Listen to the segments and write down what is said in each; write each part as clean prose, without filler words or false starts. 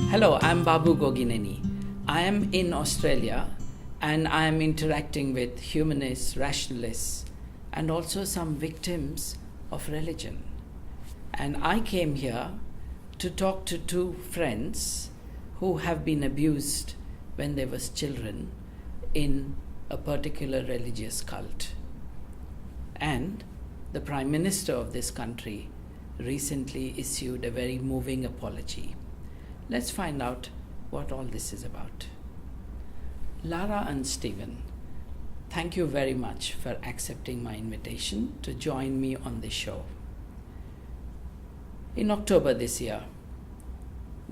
Hello, I'm Babu Gogineni. I am in Australia and I am interacting with humanists, rationalists, and also some victims of religion. And I came here to talk to two friends who have been abused when they were children in a particular religious cult. And the Prime Minister of this country recently issued a very moving apology. Let's find out what all this is about. Lara and Stephen, thank you very much for accepting my invitation to join me on this show. In October this year,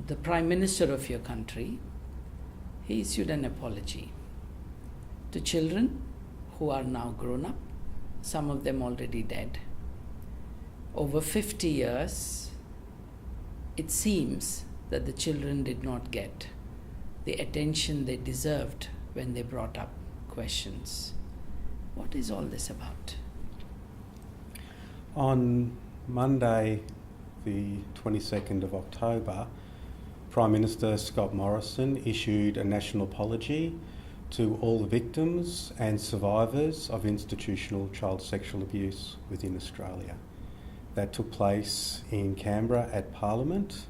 the Prime Minister of your country, he issued an apology to children who are now grown up, some of them already dead. Over 50 years, it seems that the children did not get the attention they deserved when they brought up questions. What is all this about? On Monday, the 22nd of October, Prime Minister Scott Morrison issued a national apology to all the victims and survivors of institutional child sexual abuse within Australia. That took place in Canberra at Parliament.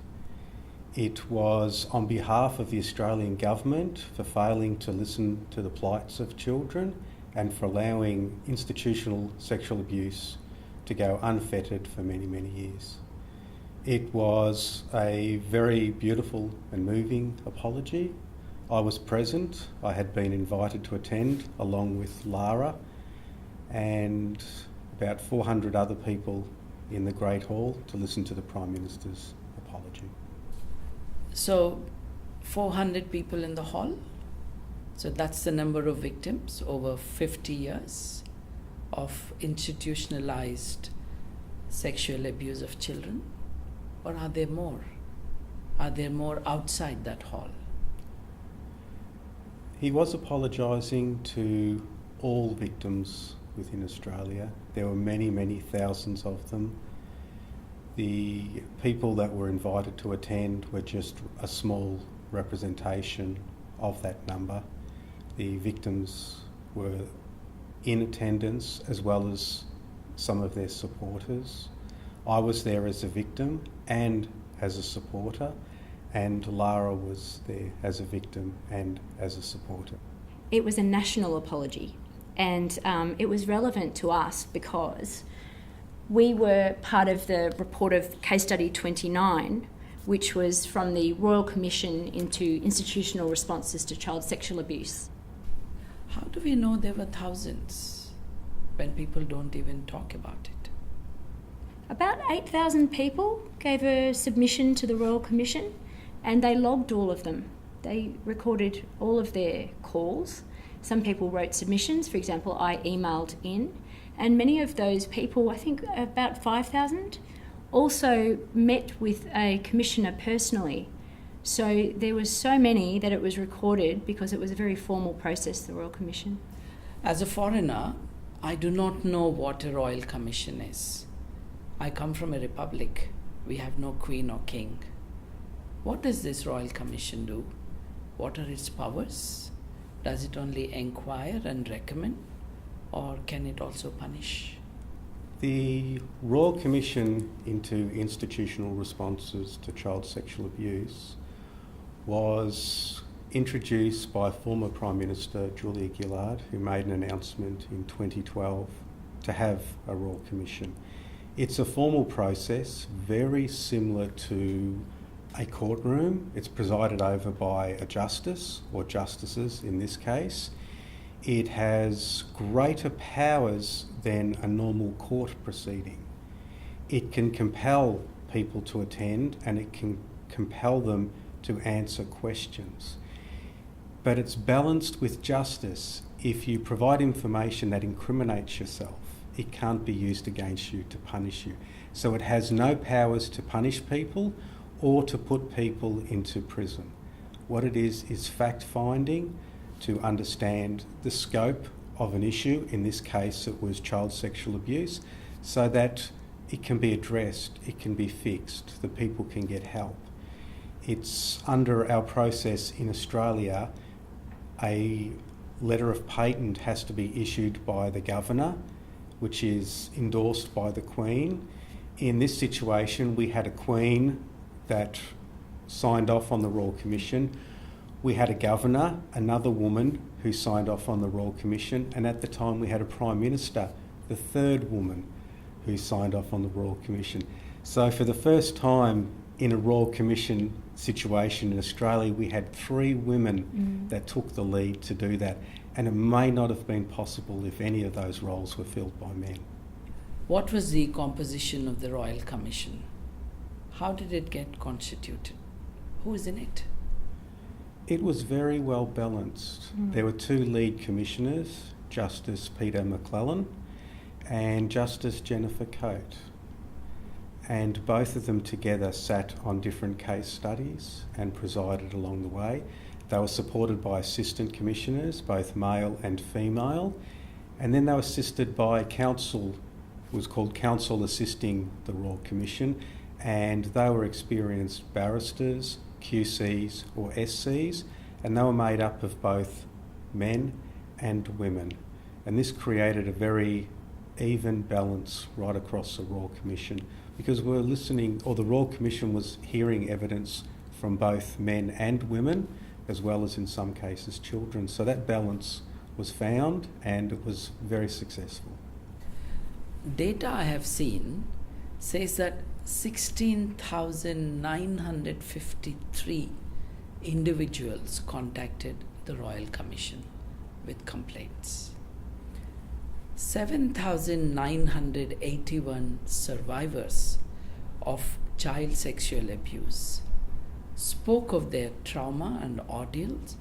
It was on behalf of the Australian Government for failing to listen to the plights of children and for allowing institutional sexual abuse to go unfettered for many, many years. It was a very beautiful and moving apology. I was present. I had been invited to attend along with Lara and about 400 other people in the Great Hall to listen to the Prime Minister's apology. So 400 people in the hall? So that's the number of victims over 50 years of institutionalized sexual abuse of children? Or are there more? Are there more outside that hall? He was apologising to all victims within Australia. There were many, many thousands of them. The people that were invited to attend were just a small representation of that number. The victims were in attendance as well as some of their supporters. I was there as a victim and as a supporter, and Lara was there as a victim and as a supporter. It was a national apology, and it was relevant to us because we were part of the report of Case Study 29, which was from the Royal Commission into Institutional Responses to Child Sexual Abuse. How do we know there were thousands when people don't even talk about it? About 8,000 people gave a submission to the Royal Commission, and they logged all of them. They recorded all of their calls. Some people wrote submissions. For example, I emailed in, and many of those people, I think about 5,000, also met with a commissioner personally. So there was so many that it was recorded because it was a very formal process, the Royal Commission. As a foreigner, I do not know what a Royal Commission is. I come from a republic. We have no queen or king. What does this Royal Commission do? What are its powers? Does it only inquire and recommend, or can it also punish? The Royal Commission into Institutional Responses to Child Sexual Abuse was introduced by former Prime Minister Julia Gillard, who made an announcement in 2012 to have a Royal Commission. It's a formal process, very similar to a courtroom. It's presided over by a justice, or justices in this case. It has greater powers than a normal court proceeding. It can compel people to attend, and it can compel them to answer questions. But it's balanced with justice. If you provide information that incriminates yourself, it can't be used against you to punish you. So it has no powers to punish people or to put people into prison. What it is fact-finding to understand the scope of an issue. In this case, it was child sexual abuse, so that it can be addressed, it can be fixed, the people can get help. It's under our process in Australia, a letter of patent has to be issued by the governor, which is endorsed by the Queen. In this situation, we had a Queen that signed off on the Royal Commission. We had a governor, another woman, who signed off on the Royal Commission, and at the time we had a Prime Minister, the third woman, who signed off on the Royal Commission. So for the first time in a Royal Commission situation in Australia, we had 3 women that took the lead to do that, and it may not have been possible if any of those roles were filled by men. What was the composition of the Royal Commission? How did it get constituted? Who is in it? It was very well balanced. There were 2 lead commissioners, Justice Peter McClellan and Justice Jennifer Coate. And both of them together sat on different case studies and presided along the way. They were supported by assistant commissioners, both male and female, and then they were assisted by counsel, it was called Counsel Assisting the Royal Commission, and they were experienced barristers, QCs or SCs, and they were made up of both men and women. And this created a very even balance right across the Royal Commission, because we're listening, or the Royal Commission was hearing evidence from both men and women, as well as in some cases children. So that balance was found and it was very successful. Data I have seen says that 16,953 individuals contacted the Royal Commission with complaints. 7,981 survivors of child sexual abuse spoke of their trauma and ordeals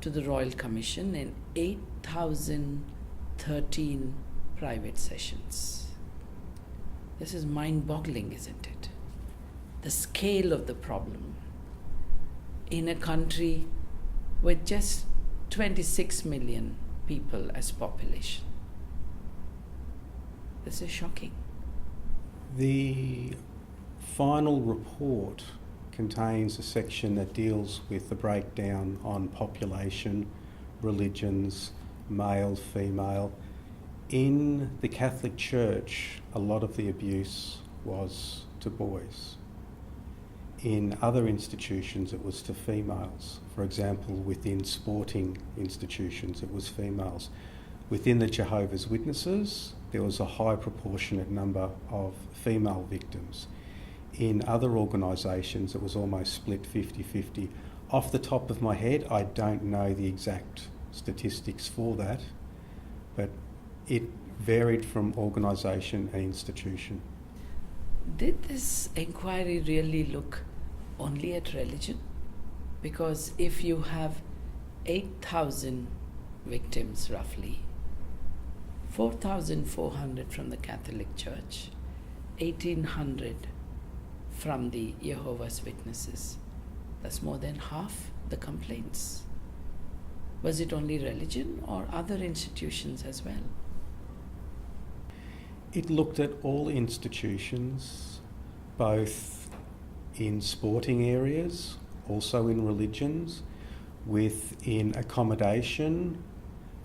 to the Royal Commission in 8,013 private sessions. This is mind-boggling, isn't it? The scale of the problem in a country with just 26 million people as population. This is shocking. The final report contains a section that deals with the breakdown on population, religions, male, female. In the Catholic Church, a lot of the abuse was to boys. In other institutions, it was to females. For example, within sporting institutions, it was females. Within the Jehovah's Witnesses, there was a high proportionate number of female victims. In other organisations, it was almost split 50-50. Off the top of my head, I don't know the exact statistics for that, but it varied from organisation and institution. Did this inquiry really look only at religion? Because if you have 8,000 victims roughly, 4,400 from the Catholic Church, 1,800 from the Jehovah's Witnesses, that's more than half the complaints. Was it only religion or other institutions as well? It looked at all institutions, both in sporting areas, also in religions, within accommodation,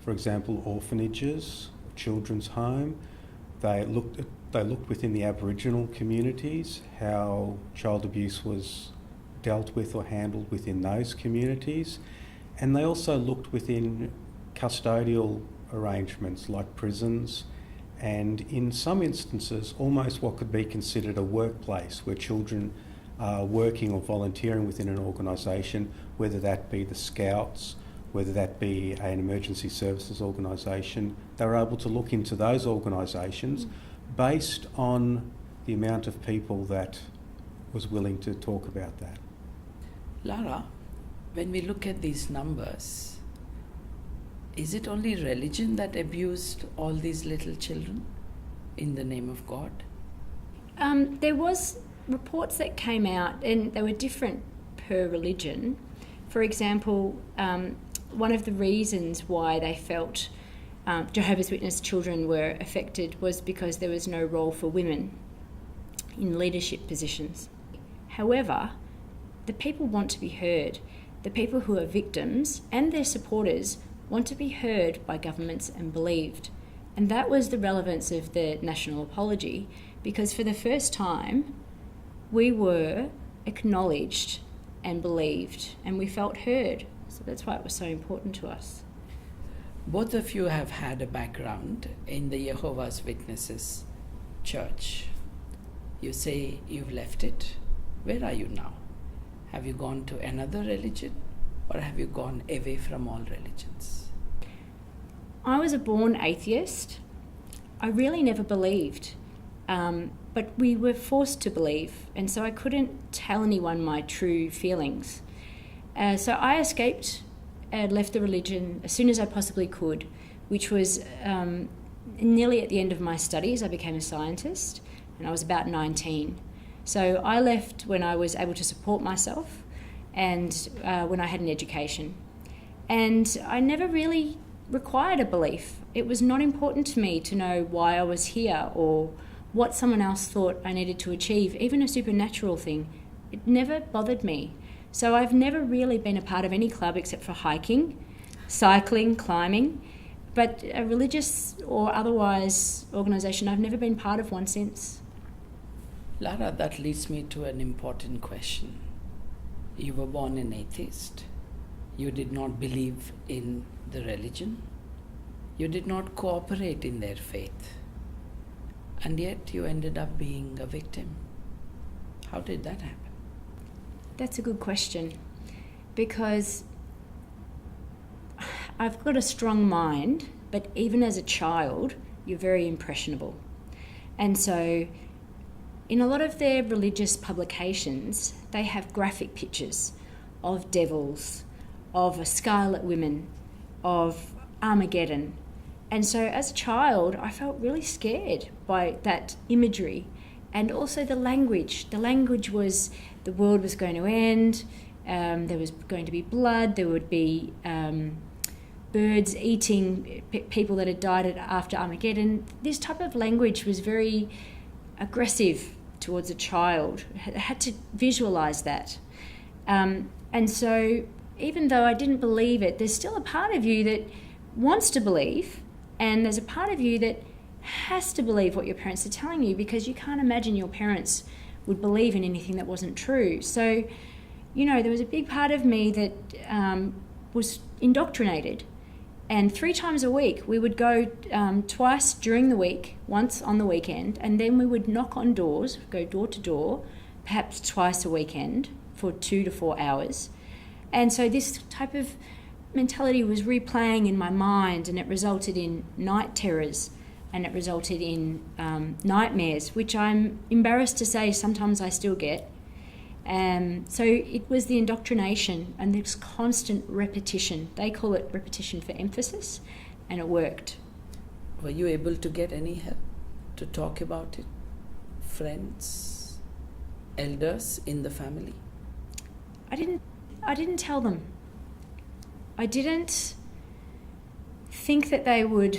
for example, orphanages, children's home. They looked within the Aboriginal communities, how child abuse was dealt with or handled within those communities. And they also looked within custodial arrangements like prisons, and in some instances almost what could be considered a workplace where children are working or volunteering within an organisation, whether that be the Scouts, whether that be an emergency services organisation. They were able to look into those organisations based on the amount of people that was willing to talk about that. Lara, when we look at these numbers, is it only religion that abused all these little children in the name of God? There was reports that came out, and they were different per religion. For example, one of the reasons why they felt Jehovah's Witness children were affected was because there was no role for women in leadership positions. However, the people want to be heard. The people who are victims and their supporters want to be heard by governments and believed. And that was the relevance of the national apology, because for the first time, we were acknowledged and believed, and we felt heard. So that's why it was so important to us. Both of you have had a background in the Jehovah's Witnesses church. You say you've left it. Where are you now? Have you gone to another religion, or have you gone away from all religions? I was a born atheist. I really never believed, but we were forced to believe, and so I couldn't tell anyone my true feelings. So I escaped and left the religion as soon as I possibly could, which was nearly at the end of my studies. I became a scientist, and I was about 19. So I left when I was able to support myself and when I had an education. And I never really required a belief. It was not important to me to know why I was here or what someone else thought I needed to achieve, even a supernatural thing. It never bothered me. So I've never really been a part of any club except for hiking, cycling, climbing, but a religious or otherwise organisation, I've never been part of one since. Lara, that leads me to an important question. You were born an atheist. You did not believe in the religion. You did not cooperate in their faith. And yet you ended up being a victim. How did that happen? That's a good question, because I've got a strong mind, but even as a child, you're very impressionable. And so in a lot of their religious publications, they have graphic pictures of devils, of a scarlet woman, of Armageddon. And so as a child, I felt really scared by that imagery. And also the language. The language was the world was going to end, there was going to be blood, there would be birds eating people that had died after Armageddon. This type of language was very aggressive towards a child. I had to visualise that. And so even though I didn't believe it, there's still a part of you that wants to believe, and there's a part of you that has to believe what your parents are telling you, because you can't imagine your parents would believe in anything that wasn't true. So, you know, there was a big part of me that was indoctrinated. And 3 times a week, we would go twice during the week, once on the weekend, and then we would knock on doors, go door to door, perhaps twice a weekend for 2 to 4 hours. And so this type of mentality was replaying in my mind, and it resulted in night terrors, and it resulted in nightmares, which I'm embarrassed to say sometimes I still get. So it was the indoctrination and this constant repetition. They call it repetition for emphasis, and it worked. Were you able to get any help to talk about it? Friends, elders in the family? I didn't tell them. I didn't think that they would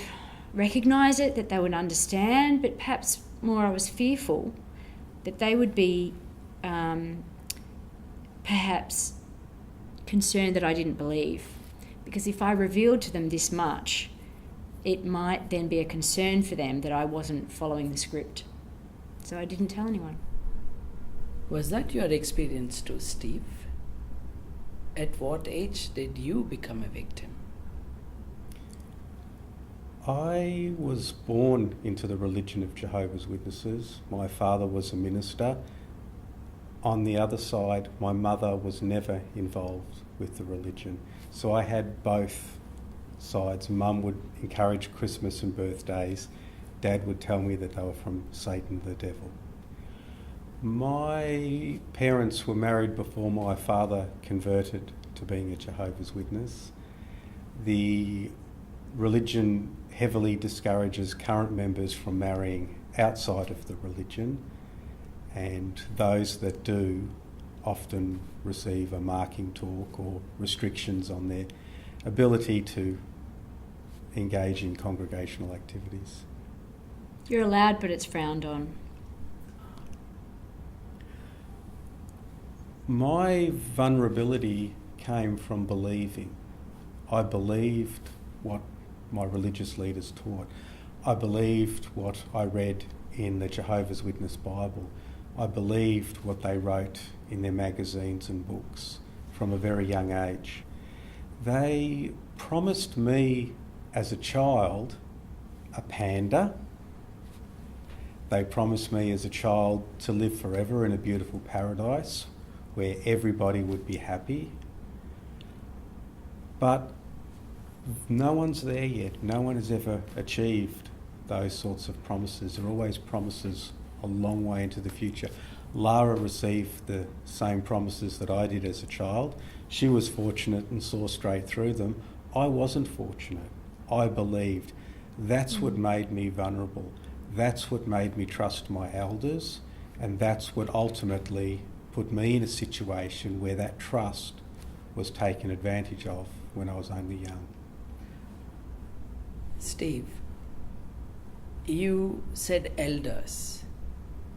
recognise it, that they would understand, but perhaps more I was fearful that they would be perhaps concerned that I didn't believe. Because if I revealed to them this much, it might then be a concern for them that I wasn't following the script. So I didn't tell anyone. Was that your experience too, Steve? At what age did you become a victim? I was born into the religion of Jehovah's Witnesses. My father was a minister. On the other side, my mother was never involved with the religion. So I had both sides. Mum would encourage Christmas and birthdays. Dad would tell me that they were from Satan the devil. My parents were married before my father converted to being a Jehovah's Witness. The religion heavily discourages current members from marrying outside of the religion, and those that do often receive a marking talk or restrictions on their ability to engage in congregational activities. You're allowed, but it's frowned on. My vulnerability came from believing. I believed what my religious leaders taught. I believed what I read in the Jehovah's Witness Bible. I believed what they wrote in their magazines and books from a very young age. They promised me as a child a panda. They promised me as a child to live forever in a beautiful paradise where everybody would be happy. But no one's there yet. No one has ever achieved those sorts of promises. They're always promises a long way into the future. Lara received the same promises that I did as a child. She was fortunate and saw straight through them. I wasn't fortunate. I believed. That's what made me vulnerable. That's what made me trust my elders, and that's what ultimately put me in a situation where that trust was taken advantage of when I was only young. Steve, you said elders.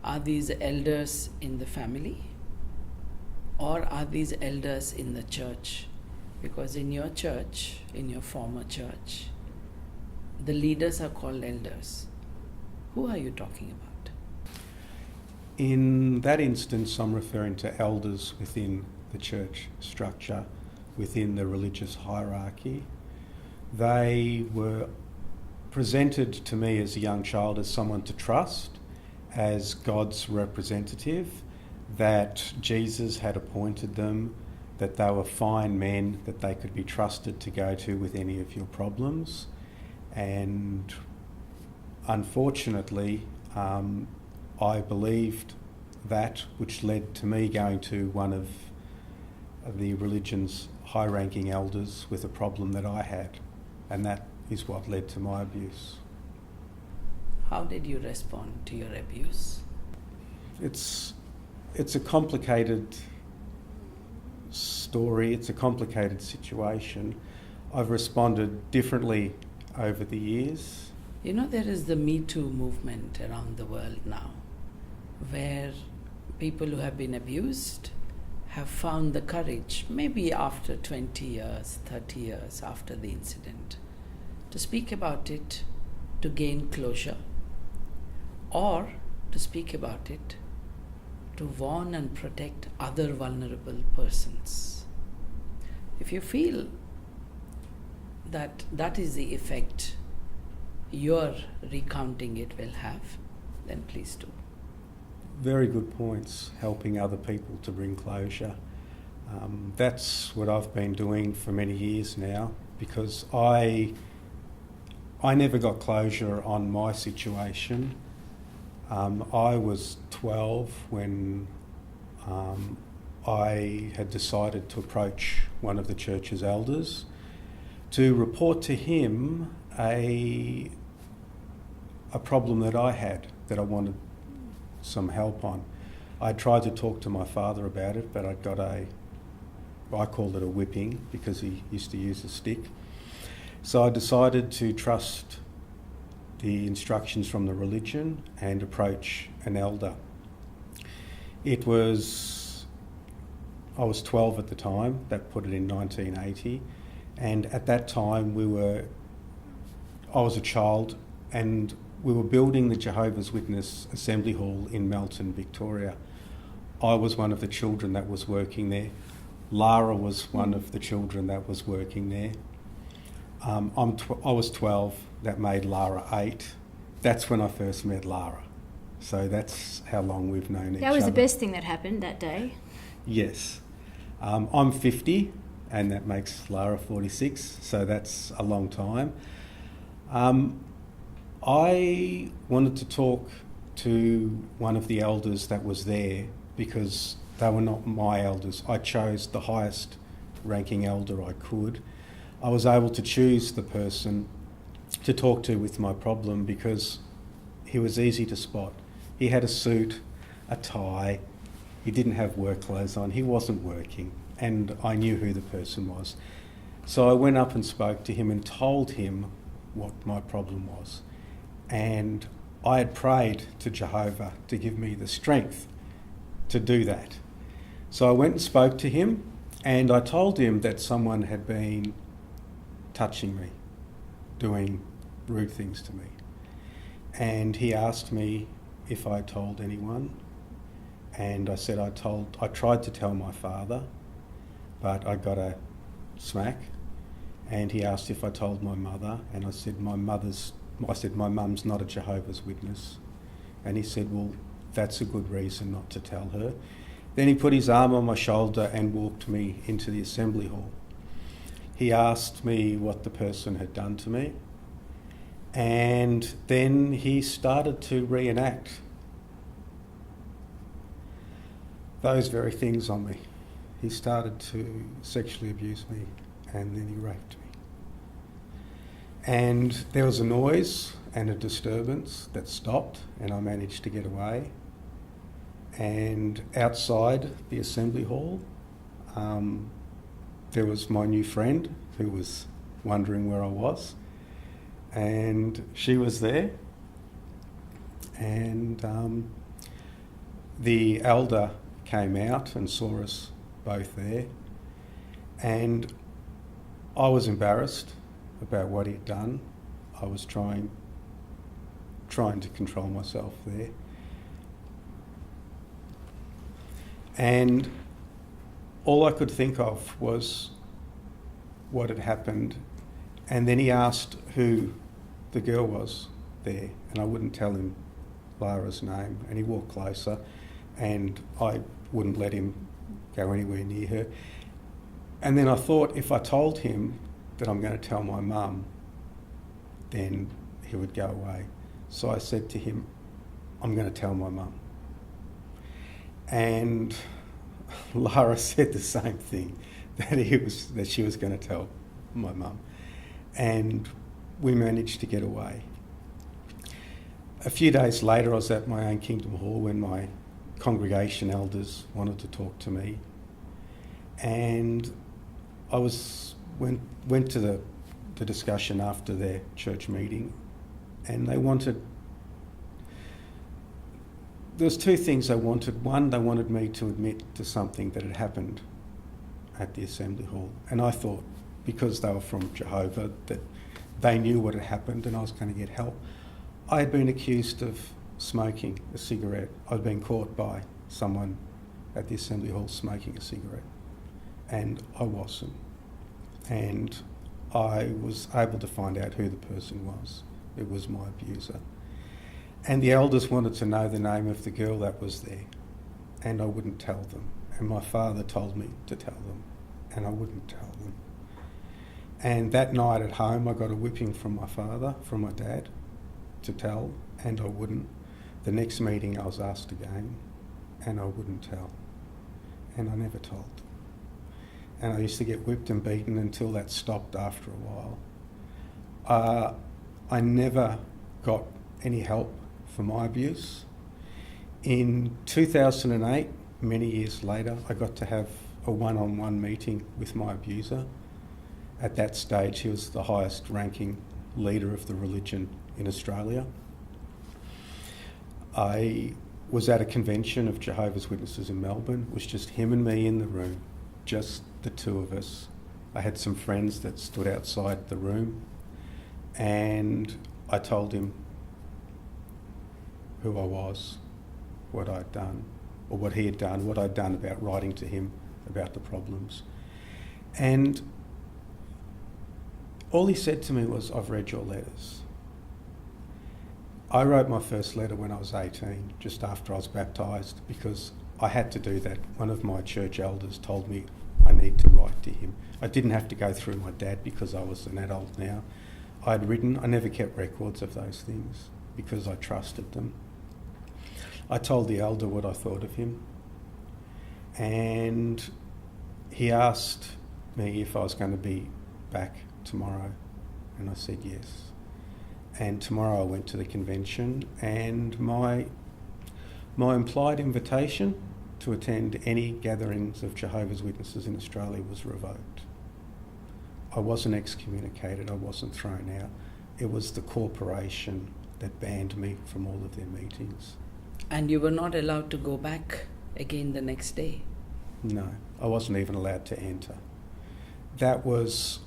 Are these elders in the family? Or are these elders in the church? Because in your church, in your former church, the leaders are called elders. Who are you talking about? In that instance, I'm referring to elders within the church structure, within the religious hierarchy. They were presented to me as a young child as someone to trust, as God's representative, that Jesus had appointed them, that they were fine men, that they could be trusted to go to with any of your problems. And unfortunately, I believed that, which led to me going to one of the religion's high-ranking elders with a problem that I had, and that is what led to my abuse. How did you respond to your abuse? It's a complicated story, it's a complicated situation. I've responded differently over the years. You know, there is the Me Too movement around the world now, where people who have been abused have found the courage, maybe after 20 years, 30 years after the incident, to speak about it, to gain closure, or to speak about it, to warn and protect other vulnerable persons. If you feel that that is the effect your recounting it will have, then please do. Very good points, helping other people to bring closure. That's what I've been doing for many years now, because I never got closure on my situation. I was 12 when I had decided to approach one of the church's elders to report to him a problem that I had, that I wanted some help on. I tried to talk to my father about it, but I called it a whipping because he used to use a stick. So I decided to trust the instructions from the religion and approach an elder. I was 12 at the time, that put it in 1980, and at that time I was a child, and we were building the Jehovah's Witness Assembly Hall in Melton, Victoria. I was one of the children that was working there. Lara was one of the children that was working there. I was 12, that made Lara 8. That's when I first met Lara. So that's how long we've known each other. That was the best thing that happened that day. Yes. I'm 50, and that makes Lara 46, so that's a long time. I wanted to talk to one of the elders that was there because they were not my elders. I chose the highest ranking elder I could. I was able to choose the person to talk to with my problem because he was easy to spot. He had a suit, a tie, he didn't have work clothes on, he wasn't working, and I knew who the person was. So I went up and spoke to him and told him what my problem was. And I had prayed to Jehovah to give me the strength to do that. So I went and spoke to him, and I told him that someone had been touching me, doing rude things to me. And he asked me if I told anyone, and I said I tried to tell my father, but I got a smack. And he asked if I told my mother, and I said my mum's not a Jehovah's Witness. And he said, well, that's a good reason not to tell her. Then he put his arm on my shoulder and walked me into the assembly hall. He asked me what the person had done to me, and then he started to reenact those very things on me. He started to sexually abuse me, and then he raped me. And there was a noise and a disturbance that stopped, and I managed to get away. And outside the assembly hall, there was my new friend who was wondering where I was, and she was there. And the elder came out and saw us both there, and I was embarrassed about what he'd done. I was trying to control myself there. And all I could think of was what had happened. And then he asked who the girl was there, and I wouldn't tell him Lara's name. And he walked closer, and I wouldn't let him go anywhere near her. And then I thought, if I told him that I'm going to tell my mum, then he would go away. So I said to him, I'm going to tell my mum. And Lara said the same thing, that she was going to tell my mum. And we managed to get away. A few days later, I was at my own Kingdom Hall when my congregation elders wanted to talk to me. And I went to the discussion after their church meeting, and they wanted... There's two things they wanted. One, they wanted me to admit to something that had happened at the assembly hall. And I thought, because they were from Jehovah, that they knew what had happened and I was going to get help. I had been accused of smoking a cigarette. I'd been caught by someone at the assembly hall smoking a cigarette, and I wasn't. And I was able to find out who the person was. It was my abuser. And the elders wanted to know the name of the girl that was there, and I wouldn't tell them. And my father told me to tell them, and I wouldn't tell them. And that night at home, I got a whipping from my dad, to tell, and I wouldn't. The next meeting, I was asked again, and I wouldn't tell. And I never told. And I used to get whipped and beaten until that stopped after a while. I never got any help for my abuse. In 2008, many years later, I got to have a one-on-one meeting with my abuser. At that stage, he was the highest ranking leader of the religion in Australia. I was at a convention of Jehovah's Witnesses in Melbourne. It was just him and me in the room, just the two of us. I had some friends that stood outside the room, and I told him who I was, what I'd done, or what he had done, what I'd done about writing to him about the problems. And all he said to me was, I've read your letters. I wrote my first letter when I was 18, just after I was baptised, because I had to do that. One of my church elders told me I need to write to him. I didn't have to go through my dad because I was an adult now. I never kept records of those things because I trusted them. I told the elder what I thought of him, and he asked me if I was going to be back tomorrow, and I said yes. And tomorrow I went to the convention, and my implied invitation to attend any gatherings of Jehovah's Witnesses in Australia was revoked. I wasn't excommunicated, I wasn't thrown out. It was the corporation that banned me from all of their meetings. And you were not allowed to go back again the next day? No, I wasn't even allowed to enter. That was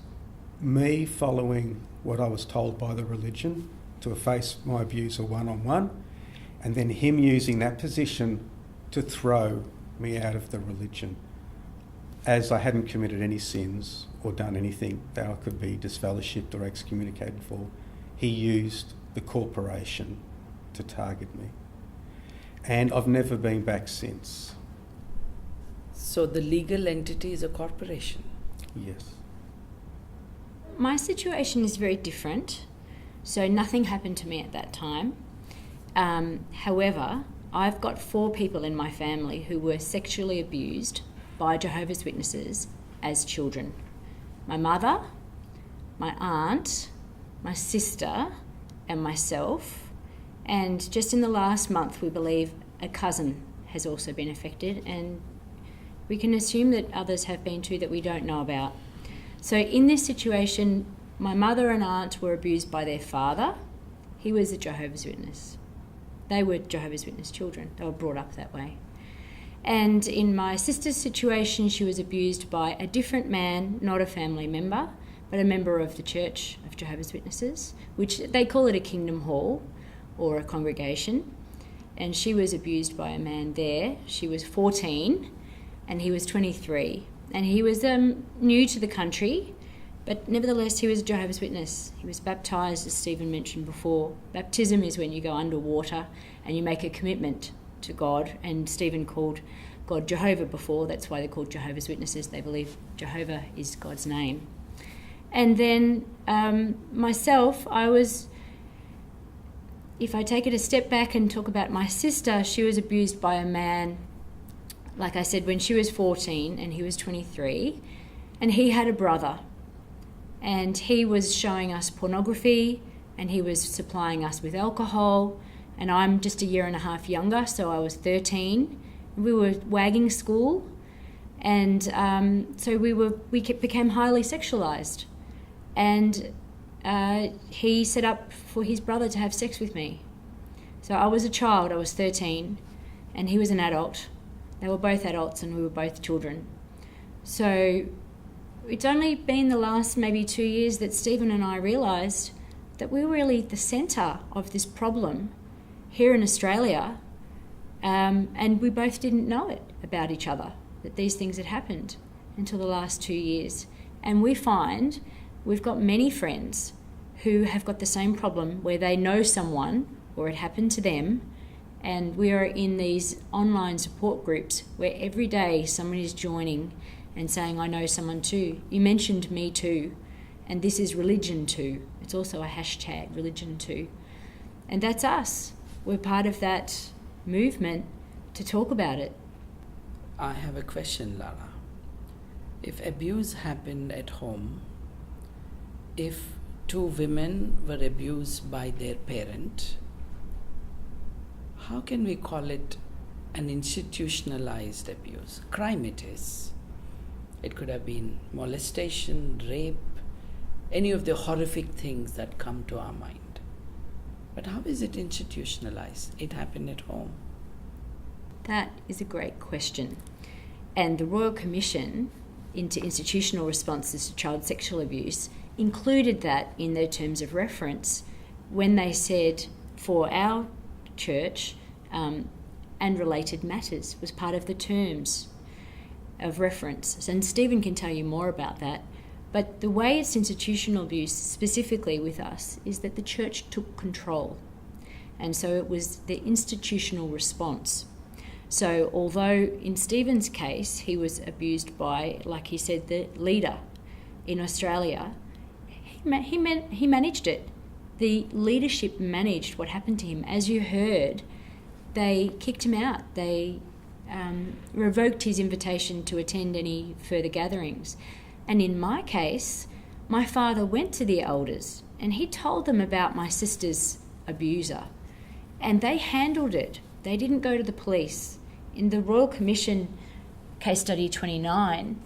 me following what I was told by the religion to face my abuser one-on-one, and then him using that position to throw me out of the religion. As I hadn't committed any sins or done anything that I could be disfellowshipped or excommunicated for, he used the corporation to target me. And I've never been back since. So the legal entity is a corporation? Yes. My situation is very different, so nothing happened to me at that time. However, I've got 4 people in my family who were sexually abused by Jehovah's Witnesses as children. My mother, my aunt, my sister, and myself. And just in the last month, we believe a cousin has also been affected, and we can assume that others have been too that we don't know about. So in this situation, my mother and aunt were abused by their father. He was a Jehovah's Witness. They were Jehovah's Witness children. They were brought up that way. And in my sister's situation, she was abused by a different man, not a family member, but a member of the Church of Jehovah's Witnesses, which they call it a kingdom hall or a congregation. And she was abused by a man there. She was 14 and he was 23. And he was new to the country, but nevertheless he was a Jehovah's Witness. He was baptised, as Stephen mentioned before. Baptism is when you go underwater and you make a commitment to God, and Stephen called God Jehovah before. That's why they're called Jehovah's Witnesses. They believe Jehovah is God's name. And then myself, if I take it a step back and talk about my sister, she was abused by a man, like I said, when she was 14 and he was 23, and he had a brother, and he was showing us pornography, and he was supplying us with alcohol, and I'm just a year and a half younger, so I was 13. We were wagging school, and so we became highly sexualised, and he set up for his brother to have sex with me. So I was a child, I was 13, and he was an adult. They were both adults and we were both children. So it's only been the last maybe 2 years that Stephen and I realised that we were really the centre of this problem here in Australia, and we both didn't know it about each other, that these things had happened until the last 2 years. And we find we've got many friends who have got the same problem where they know someone or it happened to them, and we are in these online support groups where every day someone is joining and saying, I know someone too. You mentioned me too, and this is religion too. It's also a hashtag, religion too. And that's us. We're part of that movement to talk about it. I have a question, Lara. If abuse happened at home, if 2 women were abused by their parent, how can we call it an institutionalized abuse? Crime it is. It could have been molestation, rape, any of the horrific things that come to our mind. But how is it institutionalized? It happened at home. That is a great question. And the Royal Commission into Institutional Responses to Child Sexual Abuse included that in their terms of reference when they said for our church and related matters was part of the terms of reference. And Stephen can tell you more about that. But the way it's institutional abuse, specifically with us, is that the church took control. And so it was the institutional response. So although in Stephen's case he was abused by, like he said, the leader in Australia, he managed it. The leadership managed what happened to him. As you heard, they kicked him out. They revoked his invitation to attend any further gatherings. And in my case, my father went to the elders and he told them about my sister's abuser. And they handled it. They didn't go to the police. In the Royal Commission case study 29,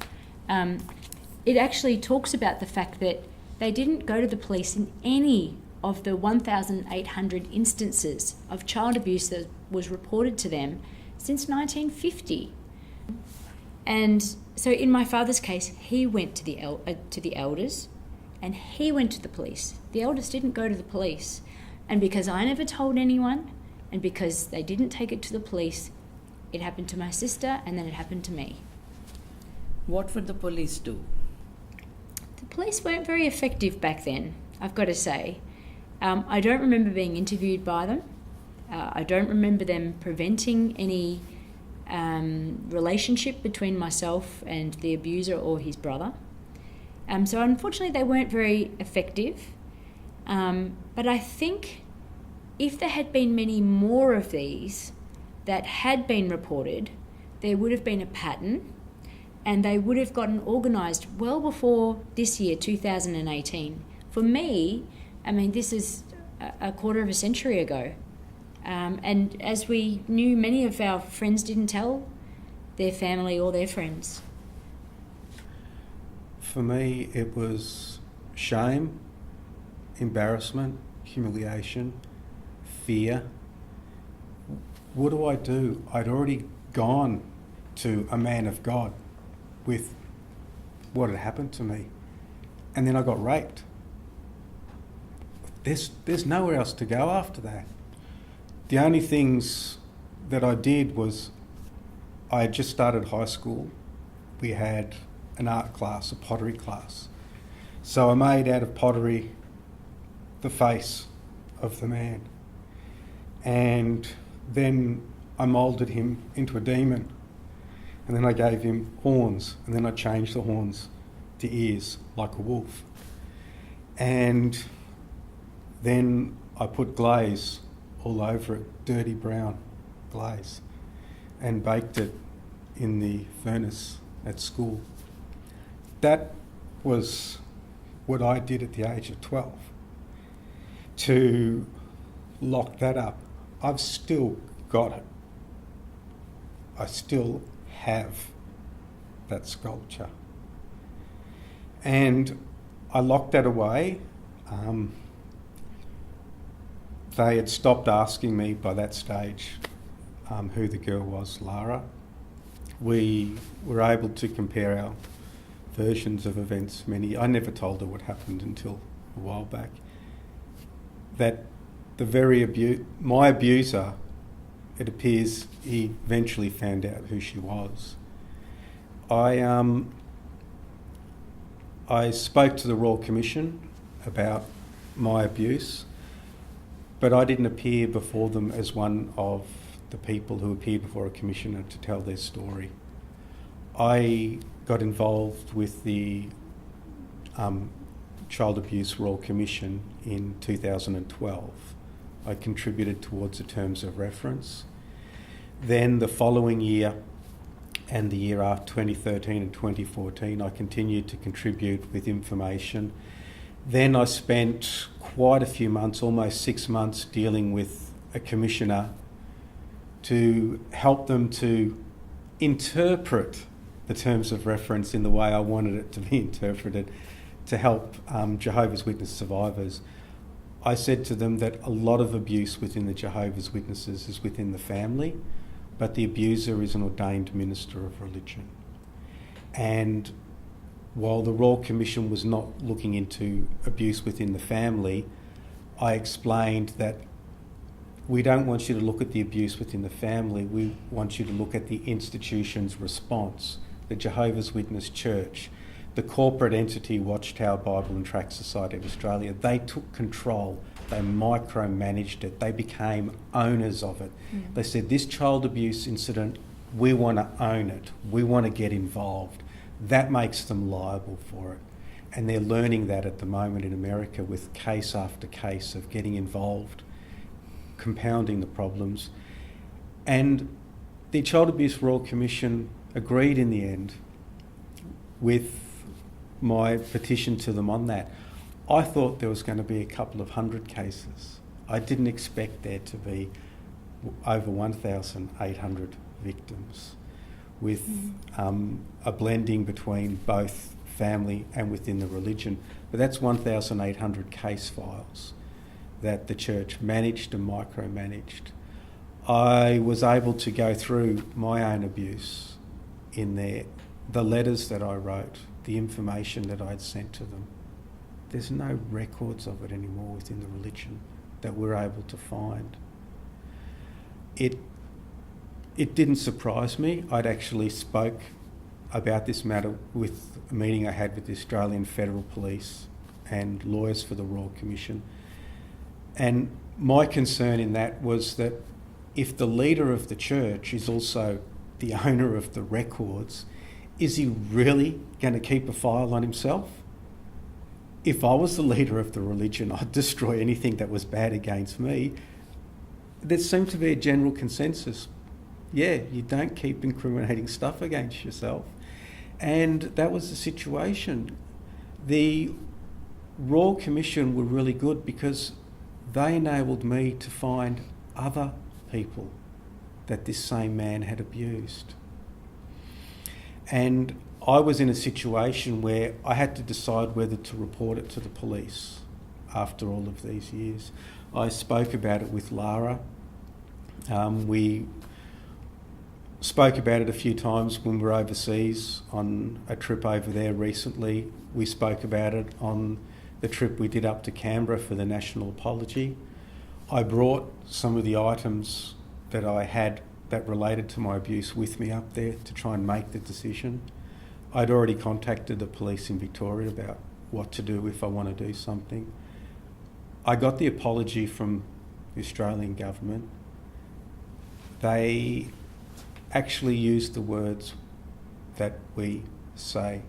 it actually talks about the fact that they didn't go to the police in any of the 1,800 instances of child abuse that was reported to them since 1950. And so in my father's case, he went to the elders and he went to the police. The elders didn't go to the police. And because I never told anyone and because they didn't take it to the police, it happened to my sister and then it happened to me. What would the police do? The police weren't very effective back then, I've got to say. I don't remember being interviewed by them. I don't remember them preventing any relationship between myself and the abuser or his brother. So unfortunately they weren't very effective. But I think if there had been many more of these that had been reported, there would have been a pattern and they would have gotten organised well before this year, 2018. For me, I mean, this is a quarter of a century ago. And as we knew, many of our friends didn't tell their family or their friends. For me, it was shame, embarrassment, humiliation, fear. What do? I'd already gone to a man of God with what had happened to me. And then I got raped. There's nowhere else to go after that. The only things that I did was I had just started high school. We had an art class, a pottery class. So I made out of pottery the face of the man. And then I moulded him into a demon. And then I gave him horns. And then I changed the horns to ears like a wolf. And then I put glaze all over it, dirty brown glaze, and baked it in the furnace at school. That was what I did at the age of 12. To lock that up, I've still got it. I still have that sculpture. And I locked that away. They had stopped asking me by that stage who the girl was, Lara. We were able to compare our versions of events. I never told her what happened until a while back. That my abuser, it appears he eventually found out who she was. I spoke to the Royal Commission about my abuse, but I didn't appear before them as one of the people who appeared before a commissioner to tell their story. I got involved with the Child Abuse Royal Commission in 2012. I contributed towards the terms of reference. Then the following year and the year after, 2013 and 2014, I continued to contribute with information. Then I spent quite a few months, almost 6 months, dealing with a commissioner to help them to interpret the terms of reference in the way I wanted it to be interpreted, to help Jehovah's Witness survivors. I said to them that a lot of abuse within the Jehovah's Witnesses is within the family, but the abuser is an ordained minister of religion. And while the Royal Commission was not looking into abuse within the family, I explained that we don't want you to look at the abuse within the family, we want you to look at the institution's response. The Jehovah's Witness Church, the corporate entity Watchtower Bible and Tract Society of Australia, they took control, they micromanaged it, they became owners of it. Mm. They said, this child abuse incident, we want to own it, we want to get involved. That makes them liable for it. And they're learning that at the moment in America with case after case of getting involved, compounding the problems. And the Child Abuse Royal Commission agreed in the end with my petition to them on that. I thought there was going to be a couple of hundred cases. I didn't expect there to be over 1,800 victims, with a blending between both family and within the religion. But that's 1,800 case files that the church managed and micromanaged. I was able to go through my own abuse in there, the letters that I wrote, the information that I'd sent to them. There's no records of it anymore within the religion that we're able to find. It didn't surprise me. I'd actually spoke about this matter with a meeting I had with the Australian Federal Police and lawyers for the Royal Commission. And my concern in that was that if the leader of the church is also the owner of the records, is he really going to keep a file on himself? If I was the leader of the religion, I'd destroy anything that was bad against me. There seemed to be a general consensus. Yeah, you don't keep incriminating stuff against yourself. And that was the situation. The Royal Commission were really good because they enabled me to find other people that this same man had abused. And I was in a situation where I had to decide whether to report it to the police after all of these years. I spoke about it with Lara. We spoke about it a few times when we were overseas on a trip over there recently. We spoke about it on the trip we did up to Canberra for the national apology. I brought some of the items that I had that related to my abuse with me up there to try and make the decision. I'd already contacted the police in Victoria about what to do if I want to do something. I got the apology from the Australian government. They actually used the words that we say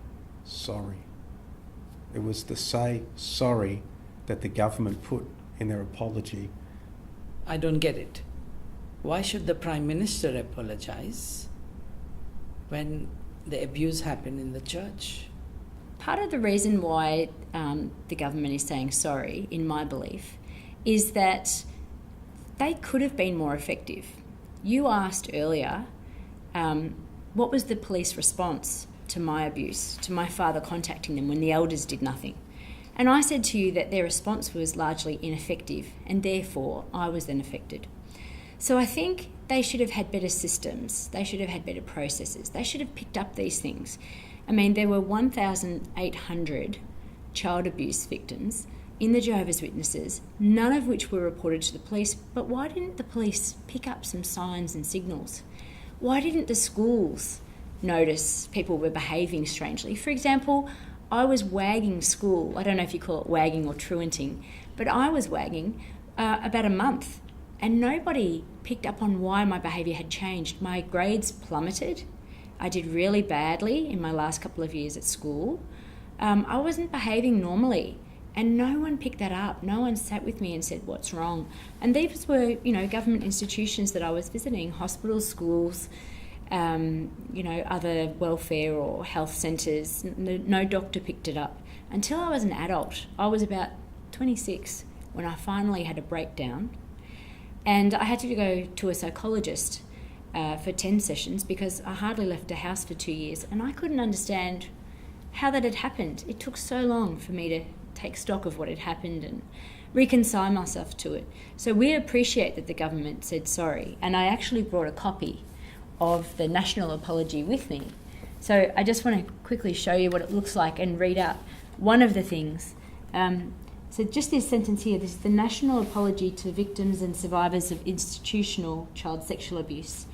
sorry. It was the say sorry that the government put in their apology. I don't get it. Why should the Prime Minister apologise when the abuse happened in the church? Part of the reason why the government is saying sorry, in my belief, is that they could have been more effective. You asked earlier, what was the police response to my abuse, to my father contacting them when the elders did nothing? And I said to you that their response was largely ineffective, and therefore I was then affected. So I think they should have had better systems. They should have had better processes. They should have picked up these things. I mean, there were 1,800 child abuse victims in the Jehovah's Witnesses, none of which were reported to the police. But why didn't the police pick up some signs and signals? Why didn't the schools notice people were behaving strangely? For example, I was wagging school. I don't know if you call it wagging or truanting, but I was wagging about a month, and nobody picked up on why my behaviour had changed. My grades plummeted. I did really badly in my last couple of years at school. I wasn't behaving normally, and no one picked that up. No one sat with me and said, what's wrong? And these were, government institutions that I was visiting, hospitals, schools, other welfare or health centres. No doctor picked it up. Until I was an adult, I was about 26 when I finally had a breakdown, and I had to go to a psychologist for 10 sessions because I hardly left the house for 2 years, and I couldn't understand how that had happened. It took so long for me to take stock of what had happened and reconcile myself to it. So we appreciate that the government said sorry, and I actually brought a copy of the national apology with me. So I just want to quickly show you what it looks like and read out one of the things. So just this sentence here, this is the National Apology to Victims and Survivors of Institutional Child Sexual Abuse.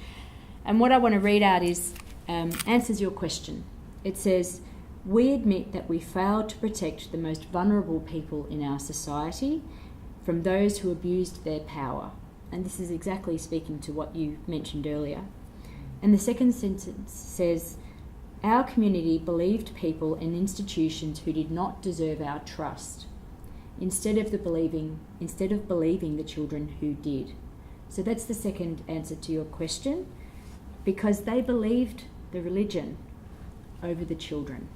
And what I want to read out is answers your question. It says, we admit that we failed to protect the most vulnerable people in our society from those who abused their power. And this is exactly speaking to what you mentioned earlier. And the second sentence says, our community believed people and institutions who did not deserve our trust, instead of believing the children who did. So that's the second answer to your question, because they believed the religion over the children.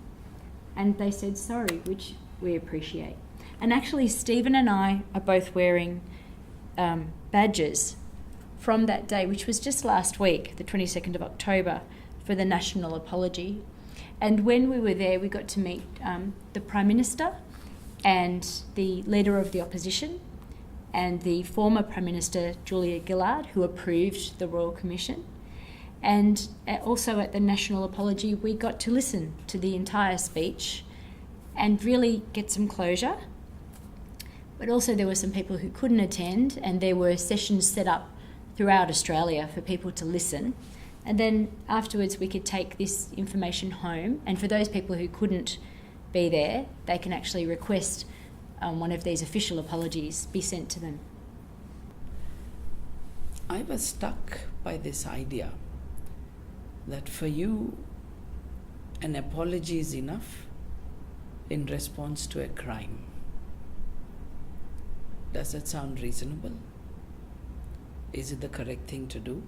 And they said sorry, which we appreciate. And actually, Stephen and I are both wearing badges from that day, which was just last week, the 22nd of October, for the National Apology. And when we were there, we got to meet the Prime Minister and the Leader of the Opposition and the former Prime Minister, Julia Gillard, who approved the Royal Commission. And also at the national apology, we got to listen to the entire speech and really get some closure. But also there were some people who couldn't attend, and there were sessions set up throughout Australia for people to listen. And then afterwards we could take this information home, and for those people who couldn't be there, they can actually request one of these official apologies be sent to them. I was struck by this idea that for you, an apology is enough in response to a crime. Does that sound reasonable? Is it the correct thing to do?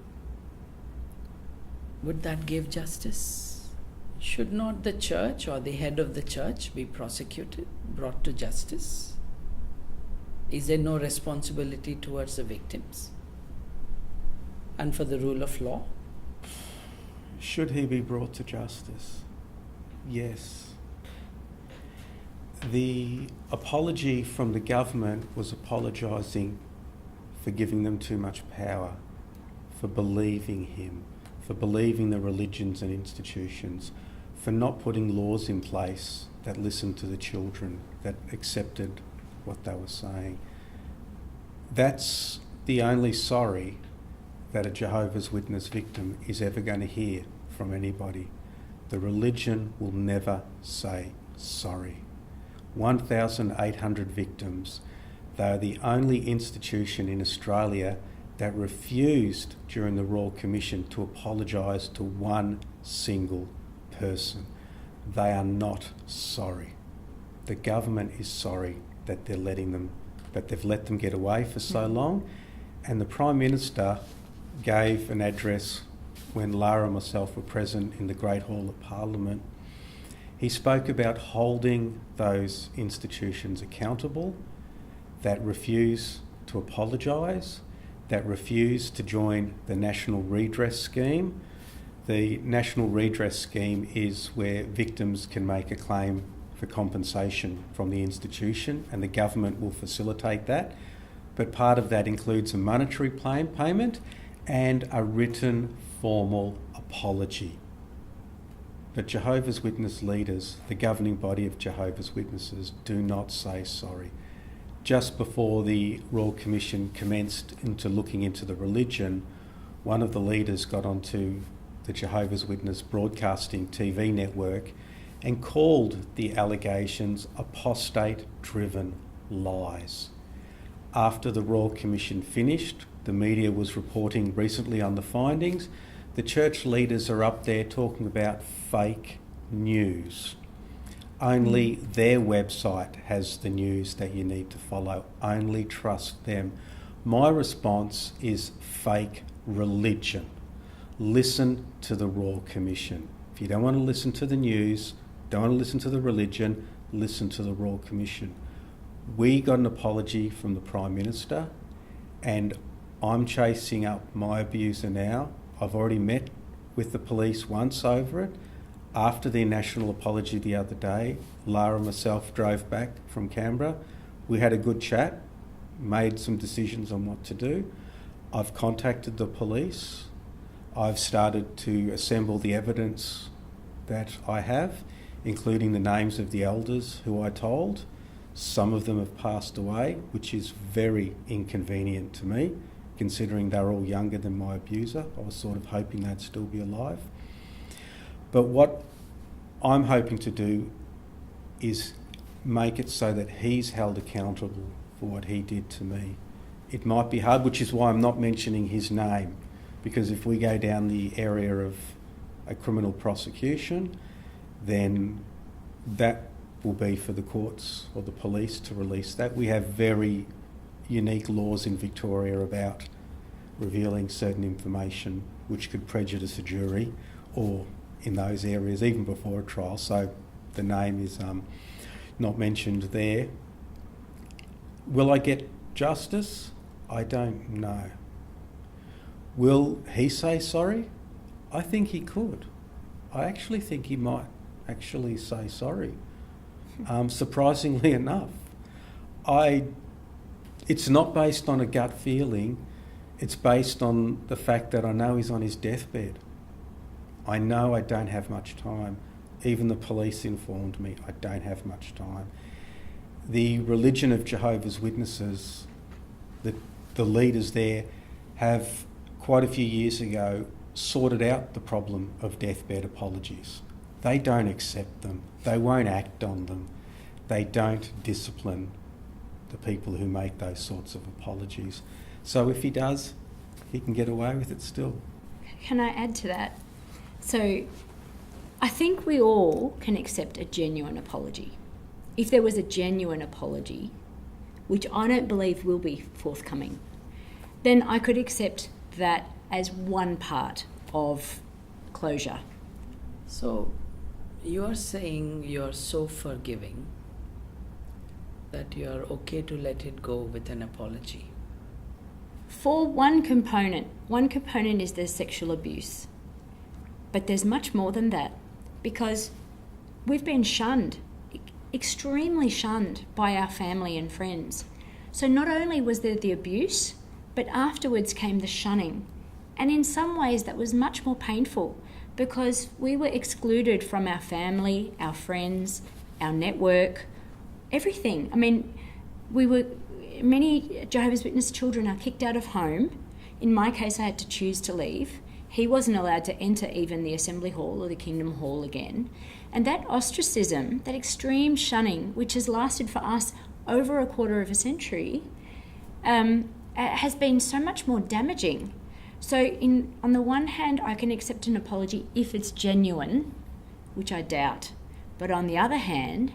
Would that give justice? Should not the church or the head of the church be prosecuted, brought to justice? Is there no responsibility towards the victims and for the rule of law? Should he be brought to justice? Yes. The apology from the government was apologising for giving them too much power, for believing him, for believing the religions and institutions, for not putting laws in place that listened to the children, that accepted what they were saying. That's the only sorry that a Jehovah's Witness victim is ever going to hear from anybody. The religion will never say sorry. 1,800 victims. They are the only institution in Australia that refused during the Royal Commission to apologise to one single person. They are not sorry. The government is sorry that they've let them get away for so long. And the Prime Minister gave an address when Lara and myself were present in the Great Hall of Parliament. He spoke about holding those institutions accountable that refuse to apologise, that refuse to join the National Redress Scheme. The National Redress Scheme is where victims can make a claim for compensation from the institution, and the government will facilitate that. But part of that includes a monetary payment and a written formal apology. But Jehovah's Witness leaders, the governing body of Jehovah's Witnesses, do not say sorry. Just before the Royal Commission commenced into looking into the religion, one of the leaders got onto the Jehovah's Witness broadcasting TV network and called the allegations apostate-driven lies. After the Royal Commission finished, the media was reporting recently on the findings. The church leaders are up there talking about fake news. Only their website has the news that you need to follow. Only trust them. My response is fake religion. Listen to the Royal Commission. If you don't want to listen to the news, don't want to listen to the religion, listen to the Royal Commission. We got an apology from the Prime Minister, and I'm chasing up my abuser now. I've already met with the police once over it. After their national apology the other day, Lara and myself drove back from Canberra. We had a good chat, made some decisions on what to do. I've contacted the police. I've started to assemble the evidence that I have, including the names of the elders who I told. Some of them have passed away, which is very inconvenient to me, considering they're all younger than my abuser. I was sort of hoping they'd still be alive. But what I'm hoping to do is make it so that he's held accountable for what he did to me. It might be hard, which is why I'm not mentioning his name, because if we go down the area of a criminal prosecution, then that will be for the courts or the police to release that. We have very unique laws in Victoria about revealing certain information which could prejudice a jury or in those areas even before a trial, so the name is not mentioned there. Will I get justice? I don't know. Will he say sorry? I think he could. I actually think he might actually say sorry. Surprisingly enough. It's not based on a gut feeling. It's based on the fact that I know he's on his deathbed. I know I don't have much time. Even the police informed me I don't have much time. The religion of Jehovah's Witnesses, the leaders there have quite a few years ago sorted out the problem of deathbed apologies. They don't accept them. They won't act on them. They don't discipline the people who make those sorts of apologies. So if he does, he can get away with it still. Can I add to that? So I think we all can accept a genuine apology. If there was a genuine apology, which I don't believe will be forthcoming, then I could accept that as one part of closure. So you are saying you're so forgiving that you're okay to let it go with an apology. For one component is the sexual abuse. But there's much more than that, because we've been shunned, extremely shunned by our family and friends. So not only was there the abuse, but afterwards came the shunning. And in some ways that was much more painful, because we were excluded from our family, our friends, our network, everything. I mean, many Jehovah's Witness children are kicked out of home. In my case, I had to choose to leave. He wasn't allowed to enter even the Assembly Hall or the Kingdom Hall again. And that ostracism, that extreme shunning, which has lasted for us over a quarter of a century, has been so much more damaging. So on the one hand, I can accept an apology if it's genuine, which I doubt. But on the other hand,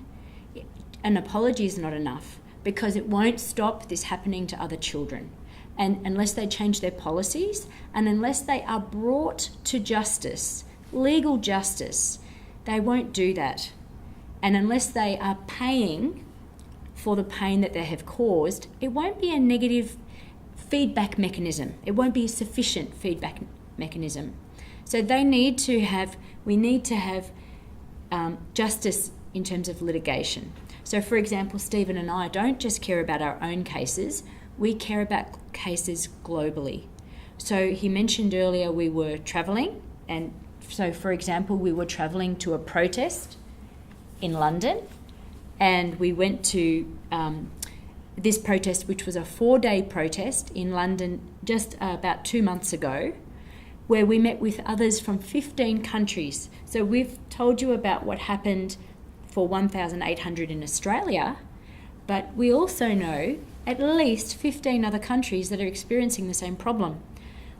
an apology is not enough, because it won't stop this happening to other children. And unless they change their policies, and unless they are brought to justice, legal justice, they won't do that. And unless they are paying for the pain that they have caused, it won't be a negative feedback mechanism. It won't be a sufficient feedback mechanism. So we need to have justice in terms of litigation. So for example, Stephen and I don't just care about our own cases, we care about cases globally. So he mentioned earlier we were travelling, and so for example, we were travelling to a protest in London, and we went to this protest, which was a 4-day protest in London just about 2 months ago, where we met with others from 15 countries. So we've told you about what happened for 1,800 in Australia, but we also know at least 15 other countries that are experiencing the same problem.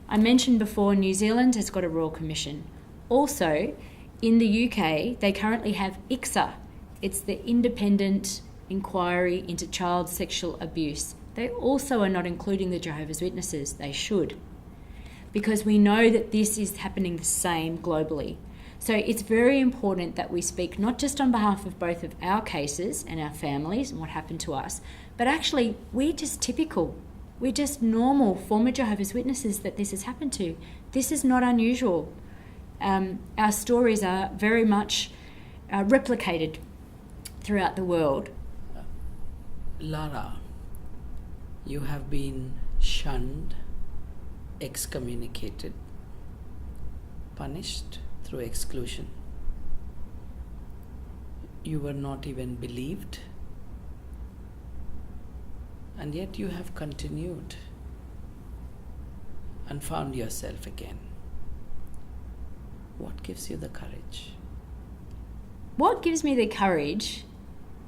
I mentioned before New Zealand has got a Royal Commission. Also, in the UK, they currently have ICSA. It's the Independent Inquiry into Child Sexual Abuse. They also are not including the Jehovah's Witnesses. They should, because we know that this is happening the same globally. So it's very important that we speak not just on behalf of both of our cases and our families and what happened to us, but actually we're just typical. We're just normal former Jehovah's Witnesses that this has happened to. This is not unusual. Our stories are very much replicated throughout the world. Lara, you have been shunned, excommunicated, punished through exclusion. You were not even believed, and yet you have continued and found yourself again. What gives you the courage? What gives me the courage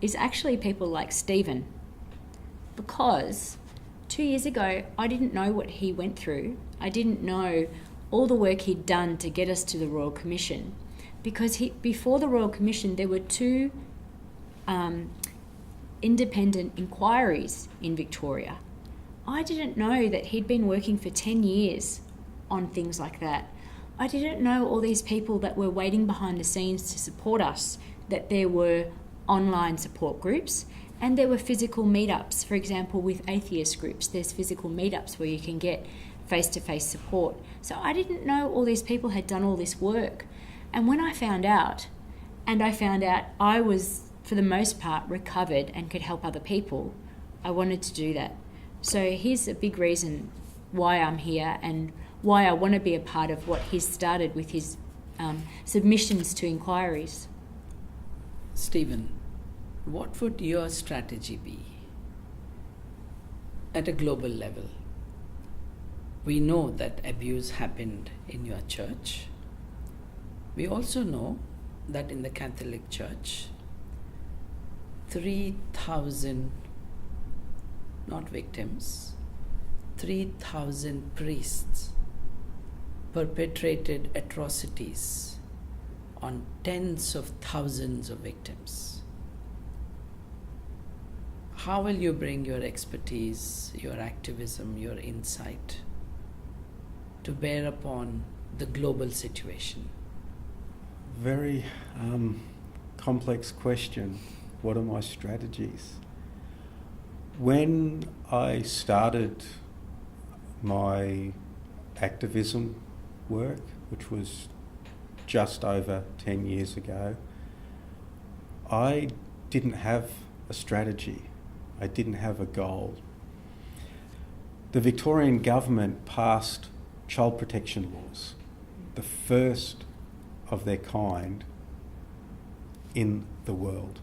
is actually people like Stephen, because 2 years ago I didn't know what he went through. I didn't know all the work he'd done to get us to the Royal Commission, because before the Royal Commission there were 2 independent inquiries in Victoria. I didn't know that he'd been working for 10 years on things like that. I didn't know all these people that were waiting behind the scenes to support us, that there were online support groups and there were physical meetups. For example, with atheist groups, there's physical meetups where you can get face-to-face support. So I didn't know all these people had done all this work. And when I found out, I was, for the most part, recovered and could help other people, I wanted to do that. So here's a big reason why I'm here and why I want to be a part of what he's started with his submissions to inquiries. Stephen, what would your strategy be at a global level? We know that abuse happened in your church. We also know that in the Catholic Church, 3,000, not victims, 3,000 priests perpetrated atrocities on tens of thousands of victims. How will you bring your expertise, your activism, your insight to bear upon the global situation? Very complex question. What are my strategies? When I started my activism work, which was just over 10 years ago, I didn't have a strategy. I didn't have a goal. The Victorian government passed child protection laws, the first of their kind in the world.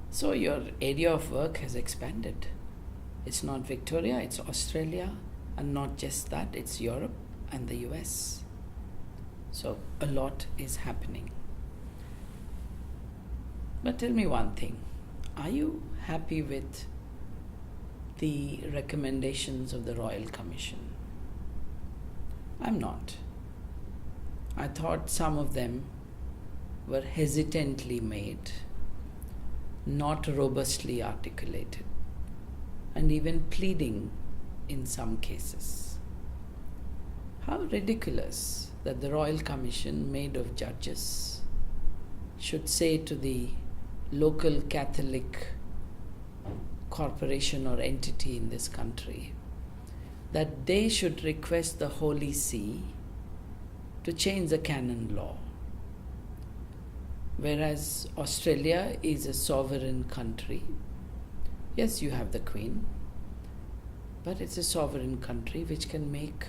So your area of work has expanded. It's not Victoria, it's Australia, and not just that, it's Europe and the US. So a lot is happening. But tell me one thing, are you happy with the recommendations of the Royal Commission? I'm not. I thought some of them were hesitantly made, not robustly articulated, and even pleading in some cases. How ridiculous that the Royal Commission, made of judges, should say to the local Catholic corporation or entity in this country that they should request the Holy See to change the canon law. Whereas Australia is a sovereign country. Yes, you have the Queen, but it's a sovereign country which can make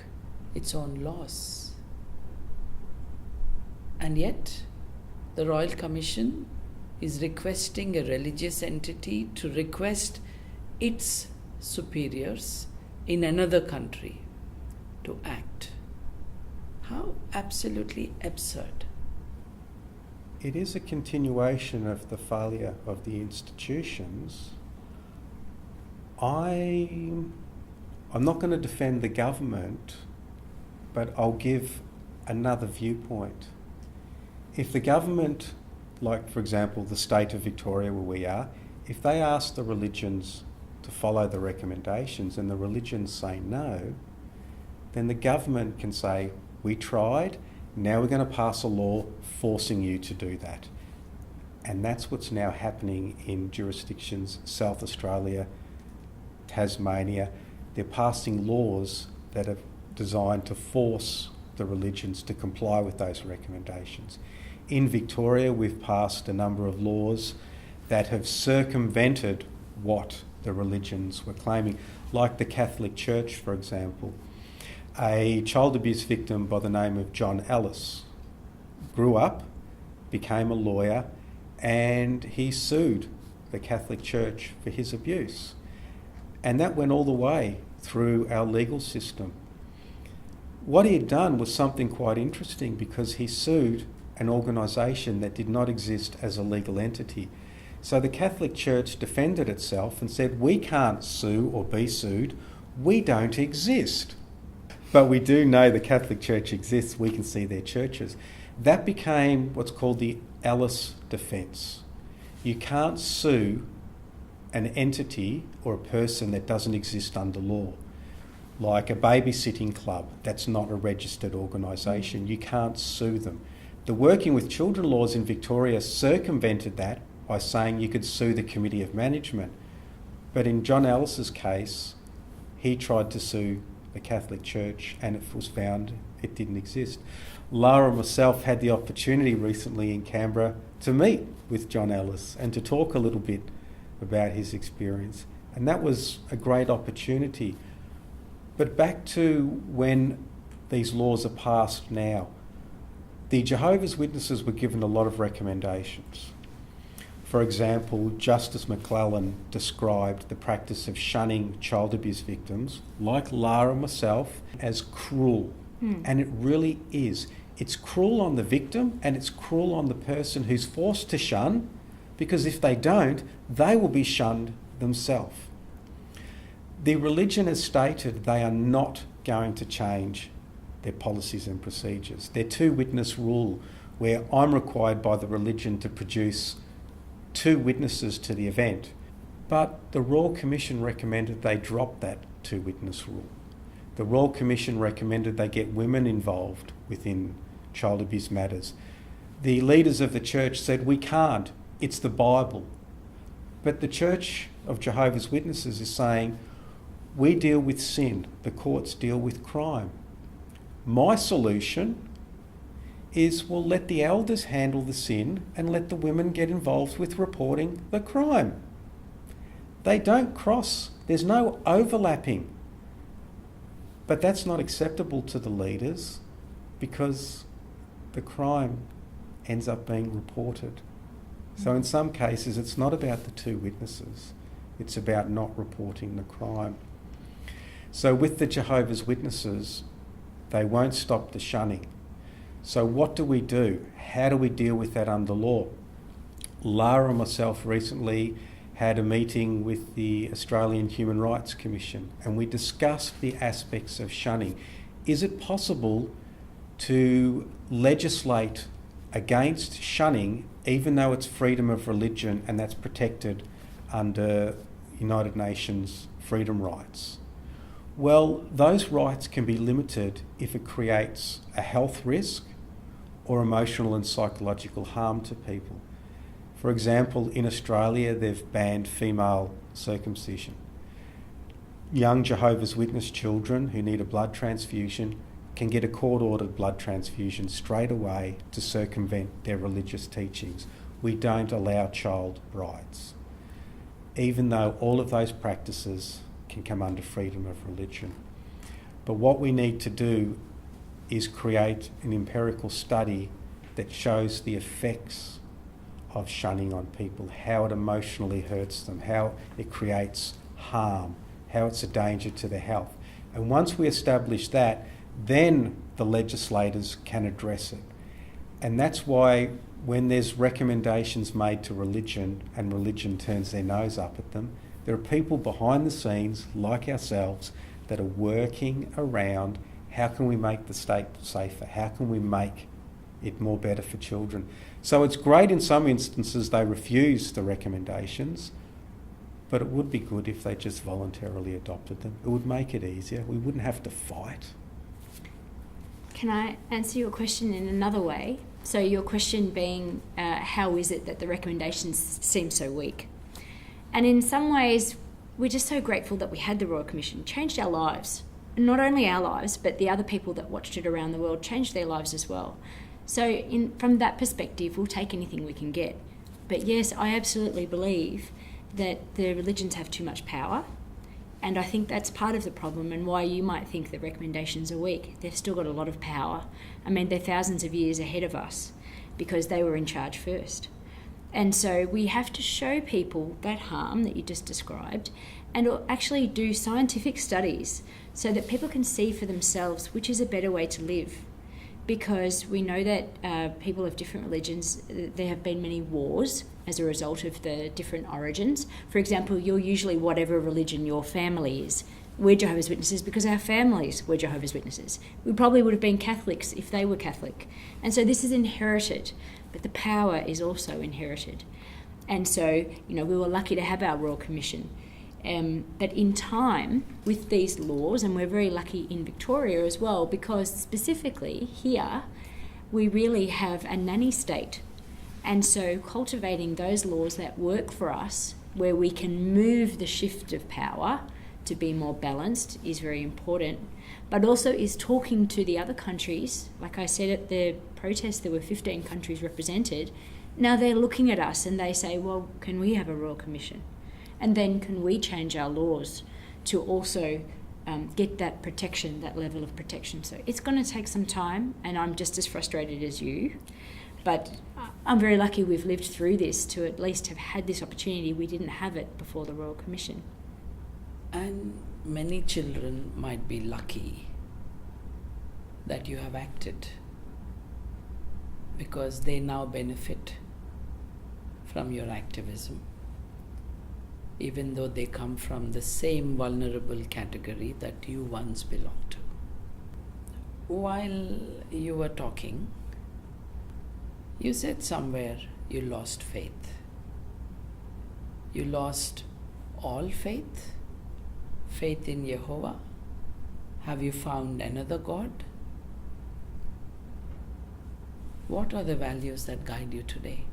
its own laws. And yet, the Royal Commission is requesting a religious entity to request its superiors in another country to act. How absolutely absurd. It is a continuation of the failure of the institutions. I'm not going to defend the government, but I'll give another viewpoint. If the government, like for example the state of Victoria where we are, if they ask the religions to follow the recommendations and the religions say no, then the government can say, we tried, now we're going to pass a law forcing you to do that. And that's what's now happening in jurisdictions, South Australia, Tasmania. They're passing laws that are designed to force the religions to comply with those recommendations. In Victoria, we've passed a number of laws that have circumvented what the religions were claiming, like the Catholic Church, for example. A child abuse victim by the name of John Ellis grew up, became a lawyer, and he sued the Catholic Church for his abuse. And that went all the way through our legal system. What he had done was something quite interesting, because he sued an organisation that did not exist as a legal entity. So the Catholic Church defended itself and said, we can't sue or be sued, we don't exist. But we do know the Catholic Church exists, we can see their churches. That became what's called the Ellis defence. You can't sue an entity or a person that doesn't exist under law. Like a babysitting club, that's not a registered organisation, you can't sue them. The Working with Children laws in Victoria circumvented that by saying you could sue the Committee of Management. But in John Ellis's case, he tried to sue the Catholic Church and it was found it didn't exist. Lara and myself had the opportunity recently in Canberra to meet with John Ellis and to talk a little bit about his experience. And that was a great opportunity. But back to when these laws are passed now, The Jehovah's Witnesses were given a lot of recommendations. For example, Justice McClellan described the practice of shunning child abuse victims, like Lara and myself, as cruel. And it really is. It's cruel on the victim and it's cruel on the person who's forced to shun, because if they don't, they will be shunned themselves. The religion has stated they are not going to change their policies and procedures. Their two-witness rule, where I'm required by the religion to produce 2 witnesses to the event, but the Royal Commission recommended they drop that 2-witness rule. The Royal Commission recommended they get women involved within child abuse matters. The leaders of the church said, we can't, it's the Bible. But the Church of Jehovah's Witnesses is saying, we deal with sin, the courts deal with crime. My solution is, well, let the elders handle the sin and let the women get involved with reporting the crime. They don't cross, there's no overlapping. But that's not acceptable to the leaders because the crime ends up being reported. So in some cases, it's not about the 2 witnesses, it's about not reporting the crime. So with the Jehovah's Witnesses, they won't stop the shunning. So what do we do? How do we deal with that under law? Lara and myself recently had a meeting with the Australian Human Rights Commission and we discussed the aspects of shunning. Is it possible to legislate against shunning even though it's freedom of religion and that's protected under United Nations freedom rights? Well, those rights can be limited if it creates a health risk or emotional and psychological harm to people. For example, in Australia, they've banned female circumcision. Young Jehovah's Witness children who need a blood transfusion can get a court-ordered blood transfusion straight away to circumvent their religious teachings. We don't allow child brides, even though all of those practices can come under freedom of religion. But what we need to do is create an empirical study that shows the effects of shunning on people, how it emotionally hurts them, how it creates harm, how it's a danger to their health. And once we establish that, then the legislators can address it. And that's why when there's recommendations made to religion and religion turns their nose up at them, there are people behind the scenes, like ourselves, that are working around how can we make the state safer? How can we make it more better for children? So it's great in some instances they refuse the recommendations, but it would be good if they just voluntarily adopted them. It would make it easier. We wouldn't have to fight. Can I answer your question in another way? So your question being, how is it that the recommendations seem so weak? And in some ways, we're just so grateful that we had the Royal Commission. It changed our lives. And not only our lives, but the other people that watched it around the world changed their lives as well. So from that perspective, we'll take anything we can get. But yes, I absolutely believe that the religions have too much power. And I think that's part of the problem and why you might think that recommendations are weak. They've still got a lot of power. I mean, they're thousands of years ahead of us because they were in charge first. And so we have to show people that harm that you just described and actually do scientific studies so that people can see for themselves which is a better way to live. Because we know that people of different religions, there have been many wars as a result of the different origins. For example, you're usually whatever religion your family is. We're Jehovah's Witnesses because our families were Jehovah's Witnesses. We probably would have been Catholics if they were Catholic. And so this is inherited, but the power is also inherited. And so, we were lucky to have our Royal Commission. But in time, with these laws, and we're very lucky in Victoria as well, because specifically here, we really have a nanny state. And so cultivating those laws that work for us, where we can move the shift of power to be more balanced, is very important. But also is talking to the other countries. Like I said at the protest, there were 15 countries represented. Now they're looking at us and they say, well, can we have a Royal Commission? And then can we change our laws to also get that protection, that level of protection. So it's going to take some time, and I'm just as frustrated as you. But I'm very lucky we've lived through this to at least have had this opportunity. We didn't have it before the Royal Commission. And many children might be lucky that you have acted, because they now benefit from your activism, even though they come from the same vulnerable category that you once belonged to. While you were talking, you said somewhere you lost faith. You lost all faith? Faith in Jehovah? Have you found another God? What are the values that guide you today?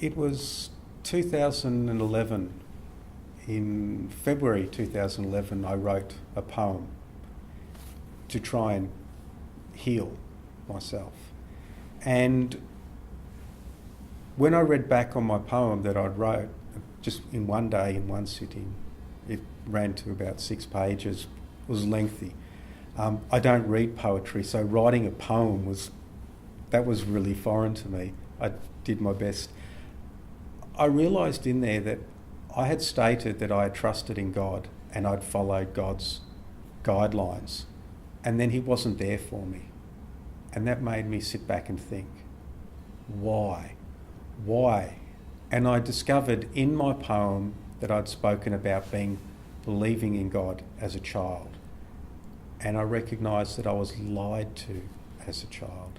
It was 2011. In February 2011, I wrote a poem to try and heal myself. And when I read back on my poem that I'd wrote, just in one day, in one sitting, it ran to about 6 pages, it was lengthy. I don't read poetry, so writing a poem was really foreign to me. I did my best. I realised in there that I had stated that I had trusted in God and I'd followed God's guidelines, and then He wasn't there for me. And that made me sit back and think, why? Why? And I discovered in my poem that I'd spoken about believing in God as a child. And I recognised that I was lied to as a child.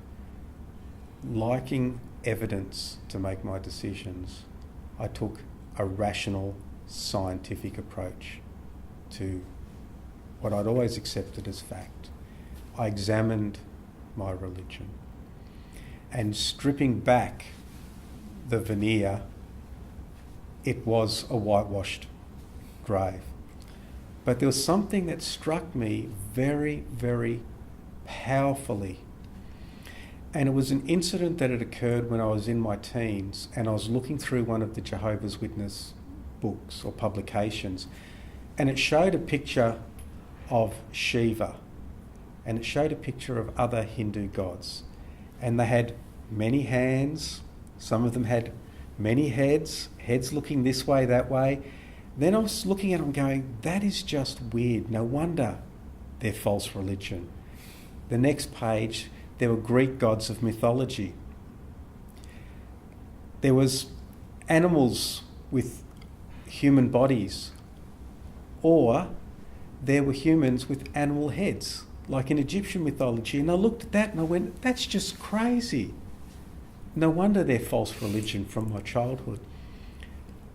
Liking evidence to make my decisions, I took a rational, scientific approach to what I'd always accepted as fact. I examined my religion, and stripping back the veneer, it was a whitewashed grave. But there was something that struck me very, very powerfully. And it was an incident that had occurred when I was in my teens, and I was looking through one of the Jehovah's Witness books or publications, and it showed a picture of Shiva, and it showed a picture of other Hindu gods. And they had many hands, some of them had many heads looking this way, that way. Then I was looking at them going, that is just weird. No wonder they're false religion. The next page, there were Greek gods of mythology. There was animals with human bodies, or there were humans with animal heads, like in Egyptian mythology. And I looked at that and I went, that's just crazy. No wonder they're false religion from my childhood.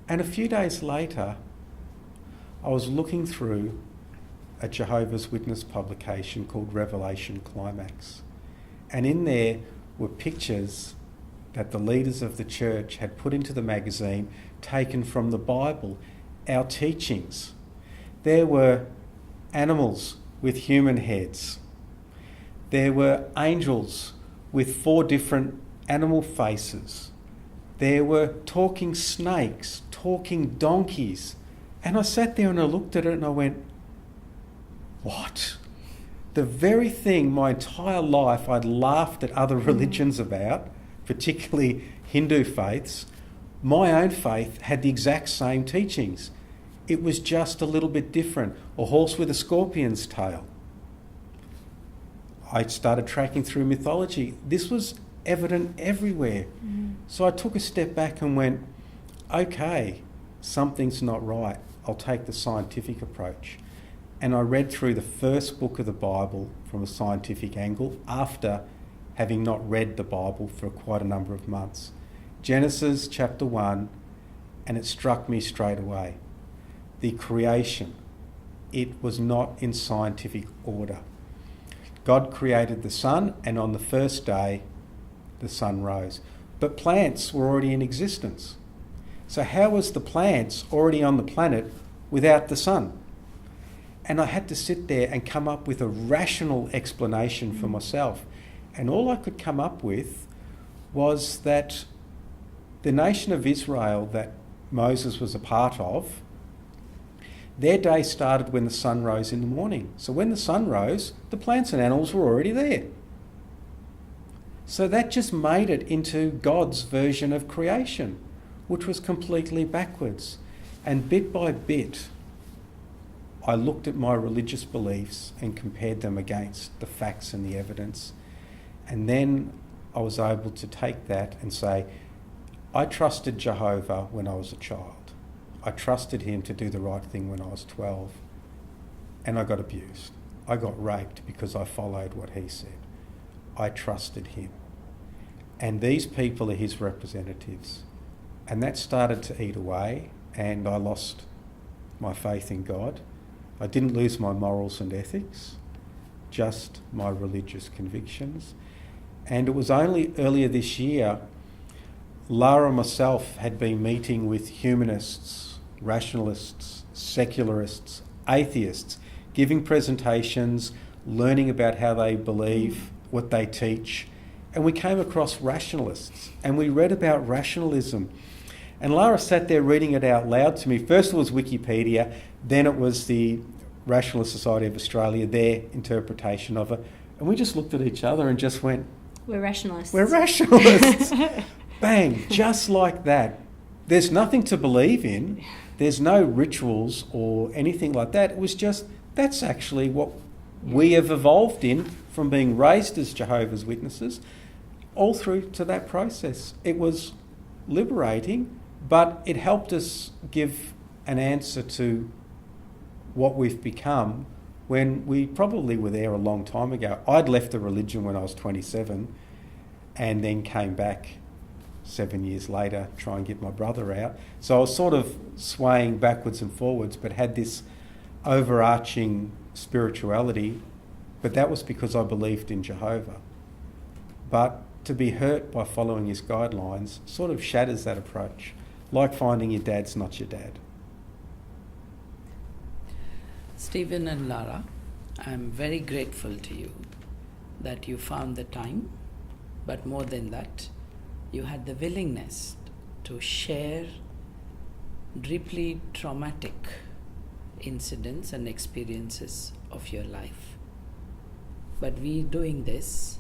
And a few days later, I was looking through a Jehovah's Witness publication called Revelation Climax. And in there were pictures that the leaders of the church had put into the magazine, taken from the Bible, our teachings. There were animals with human heads. There were angels with 4 different animal faces. There were talking snakes, talking donkeys. And I sat there and I looked at it and I went, what? The very thing my entire life I'd laughed at other religions about, particularly Hindu faiths, my own faith had the exact same teachings. It was just a little bit different. A horse with a scorpion's tail. I started tracking through mythology. This was evident everywhere. So I took a step back and went, okay, something's not right. I'll take the scientific approach. And I read through the first book of the Bible from a scientific angle after having not read the Bible for quite a number of months. Genesis chapter 1, and it struck me straight away. The creation, it was not in scientific order. God created the sun, and on the first day, the sun rose. But plants were already in existence. So how was the plants already on the planet without the sun? And I had to sit there and come up with a rational explanation for myself. And all I could come up with was that the nation of Israel that Moses was a part of, Their day started when the sun rose in the morning. So when the sun rose, the plants and animals were already there. So that just made it into God's version of creation, which was completely backwards. And bit by bit, I looked at my religious beliefs and compared them against the facts and the evidence. And then I was able to take that and say, I trusted Jehovah when I was a child. I trusted him to do the right thing when I was 12. And I got abused. I got raped because I followed what he said. I trusted him. And these people are his representatives. And that started to eat away, and I lost my faith in God. I didn't lose my morals and ethics, just my religious convictions. And it was only earlier this year, Lara and myself had been meeting with humanists, rationalists, secularists, atheists, giving presentations, learning about how they believe, what they teach. And we came across rationalists, and we read about rationalism. And Lara sat there reading it out loud to me. First it was Wikipedia, then it was the Rationalist Society of Australia, their interpretation of it. And we just looked at each other and just went, We're rationalists. We're rationalists. Bang, just like that. There's nothing to believe in. There's no rituals or anything like that. It was just, that's actually what we have evolved in from being raised as Jehovah's Witnesses all through to that process. It was liberating, but it helped us give an answer to what we've become when we probably were there a long time ago. I'd left the religion when I was 27 and then came back 7 years later, try and get my brother out. So I was sort of swaying backwards and forwards, but had this overarching spirituality, but that was because I believed in Jehovah. But to be hurt by following his guidelines sort of shatters that approach, like finding your dad's not your dad. Stephen and Lara, I'm very grateful to you that you found the time, but more than that, you had the willingness to share deeply traumatic incidents and experiences of your life. But we doing this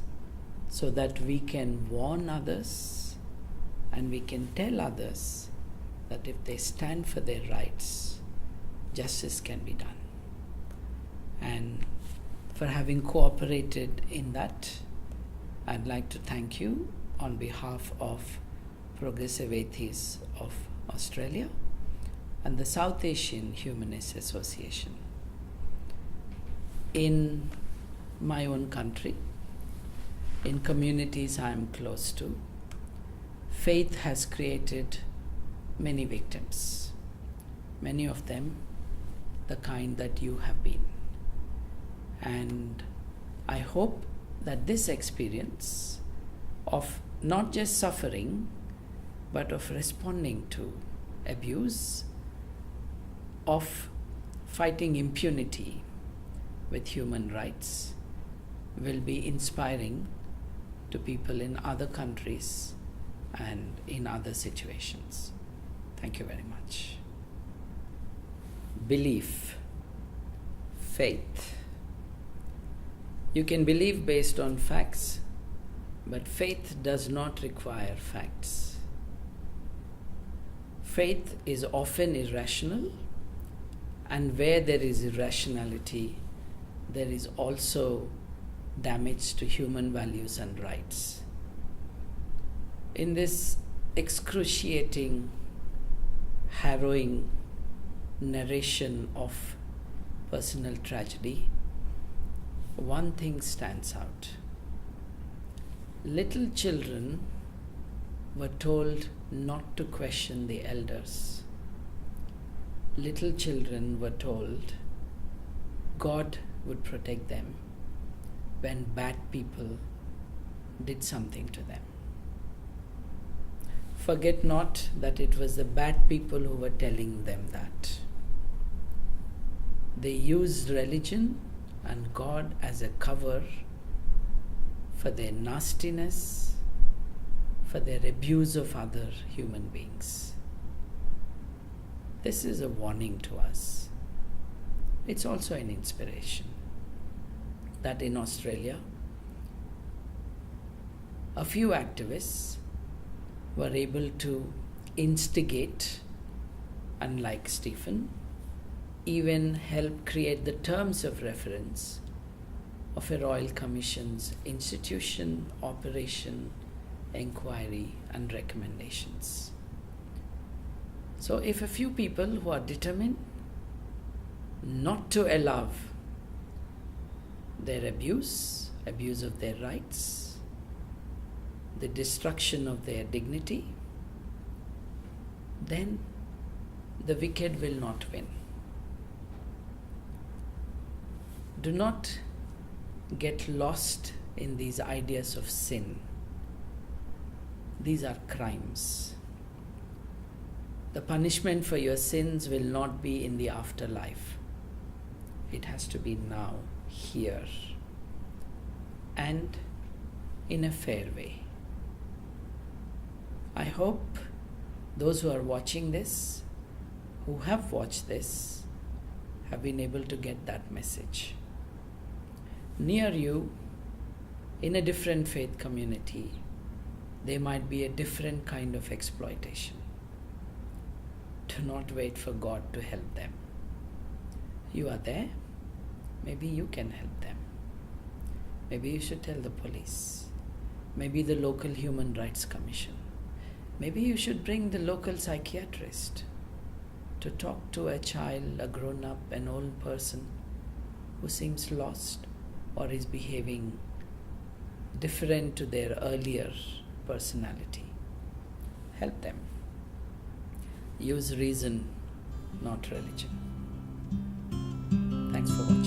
so that we can warn others and we can tell others that if they stand for their rights, justice can be done. And for having cooperated in that, I'd like to thank you on behalf of Progressive Atheists of Australia and the South Asian Humanist Association. In my own country, in communities I am close to, faith has created many victims, many of them the kind that you have been. And I hope that this experience of not just suffering, but of responding to abuse, of fighting impunity with human rights, will be inspiring to people in other countries and in other situations. Thank you very much. Belief, faith. You can believe based on facts, but faith does not require facts. Faith is often irrational, and where there is irrationality, there is also damage to human values and rights. In this excruciating, harrowing narration of personal tragedy, one thing stands out. Little children were told not to question the elders. Little children were told God would protect them when bad people did something to them. Forget not that it was the bad people who were telling them that. They used religion and God as a cover for their nastiness, for their abuse of other human beings. This is a warning to us. It's also an inspiration that in Australia, a few activists were able to instigate, unlike Stephen, even help create the terms of reference of a Royal Commission's institution, operation, inquiry, and recommendations. So if a few people who are determined not to allow their abuse of their rights, the destruction of their dignity, then the wicked will not win. Do not get lost in these ideas of sin. These are crimes. The punishment for your sins will not be in the afterlife. It has to be now, here, and in a fair way. I hope those who are watching this, who have watched this, have been able to get that message. Near you, in a different faith community, there might be a different kind of exploitation. Do not wait for God to help them. You are there, maybe you can help them. Maybe you should tell the police, maybe the local Human Rights Commission. Maybe you should bring the local psychiatrist to talk to a child, a grown-up, an old person who seems lost or is behaving different to their earlier personality. Help them. Use reason, not religion. Thanks for watching.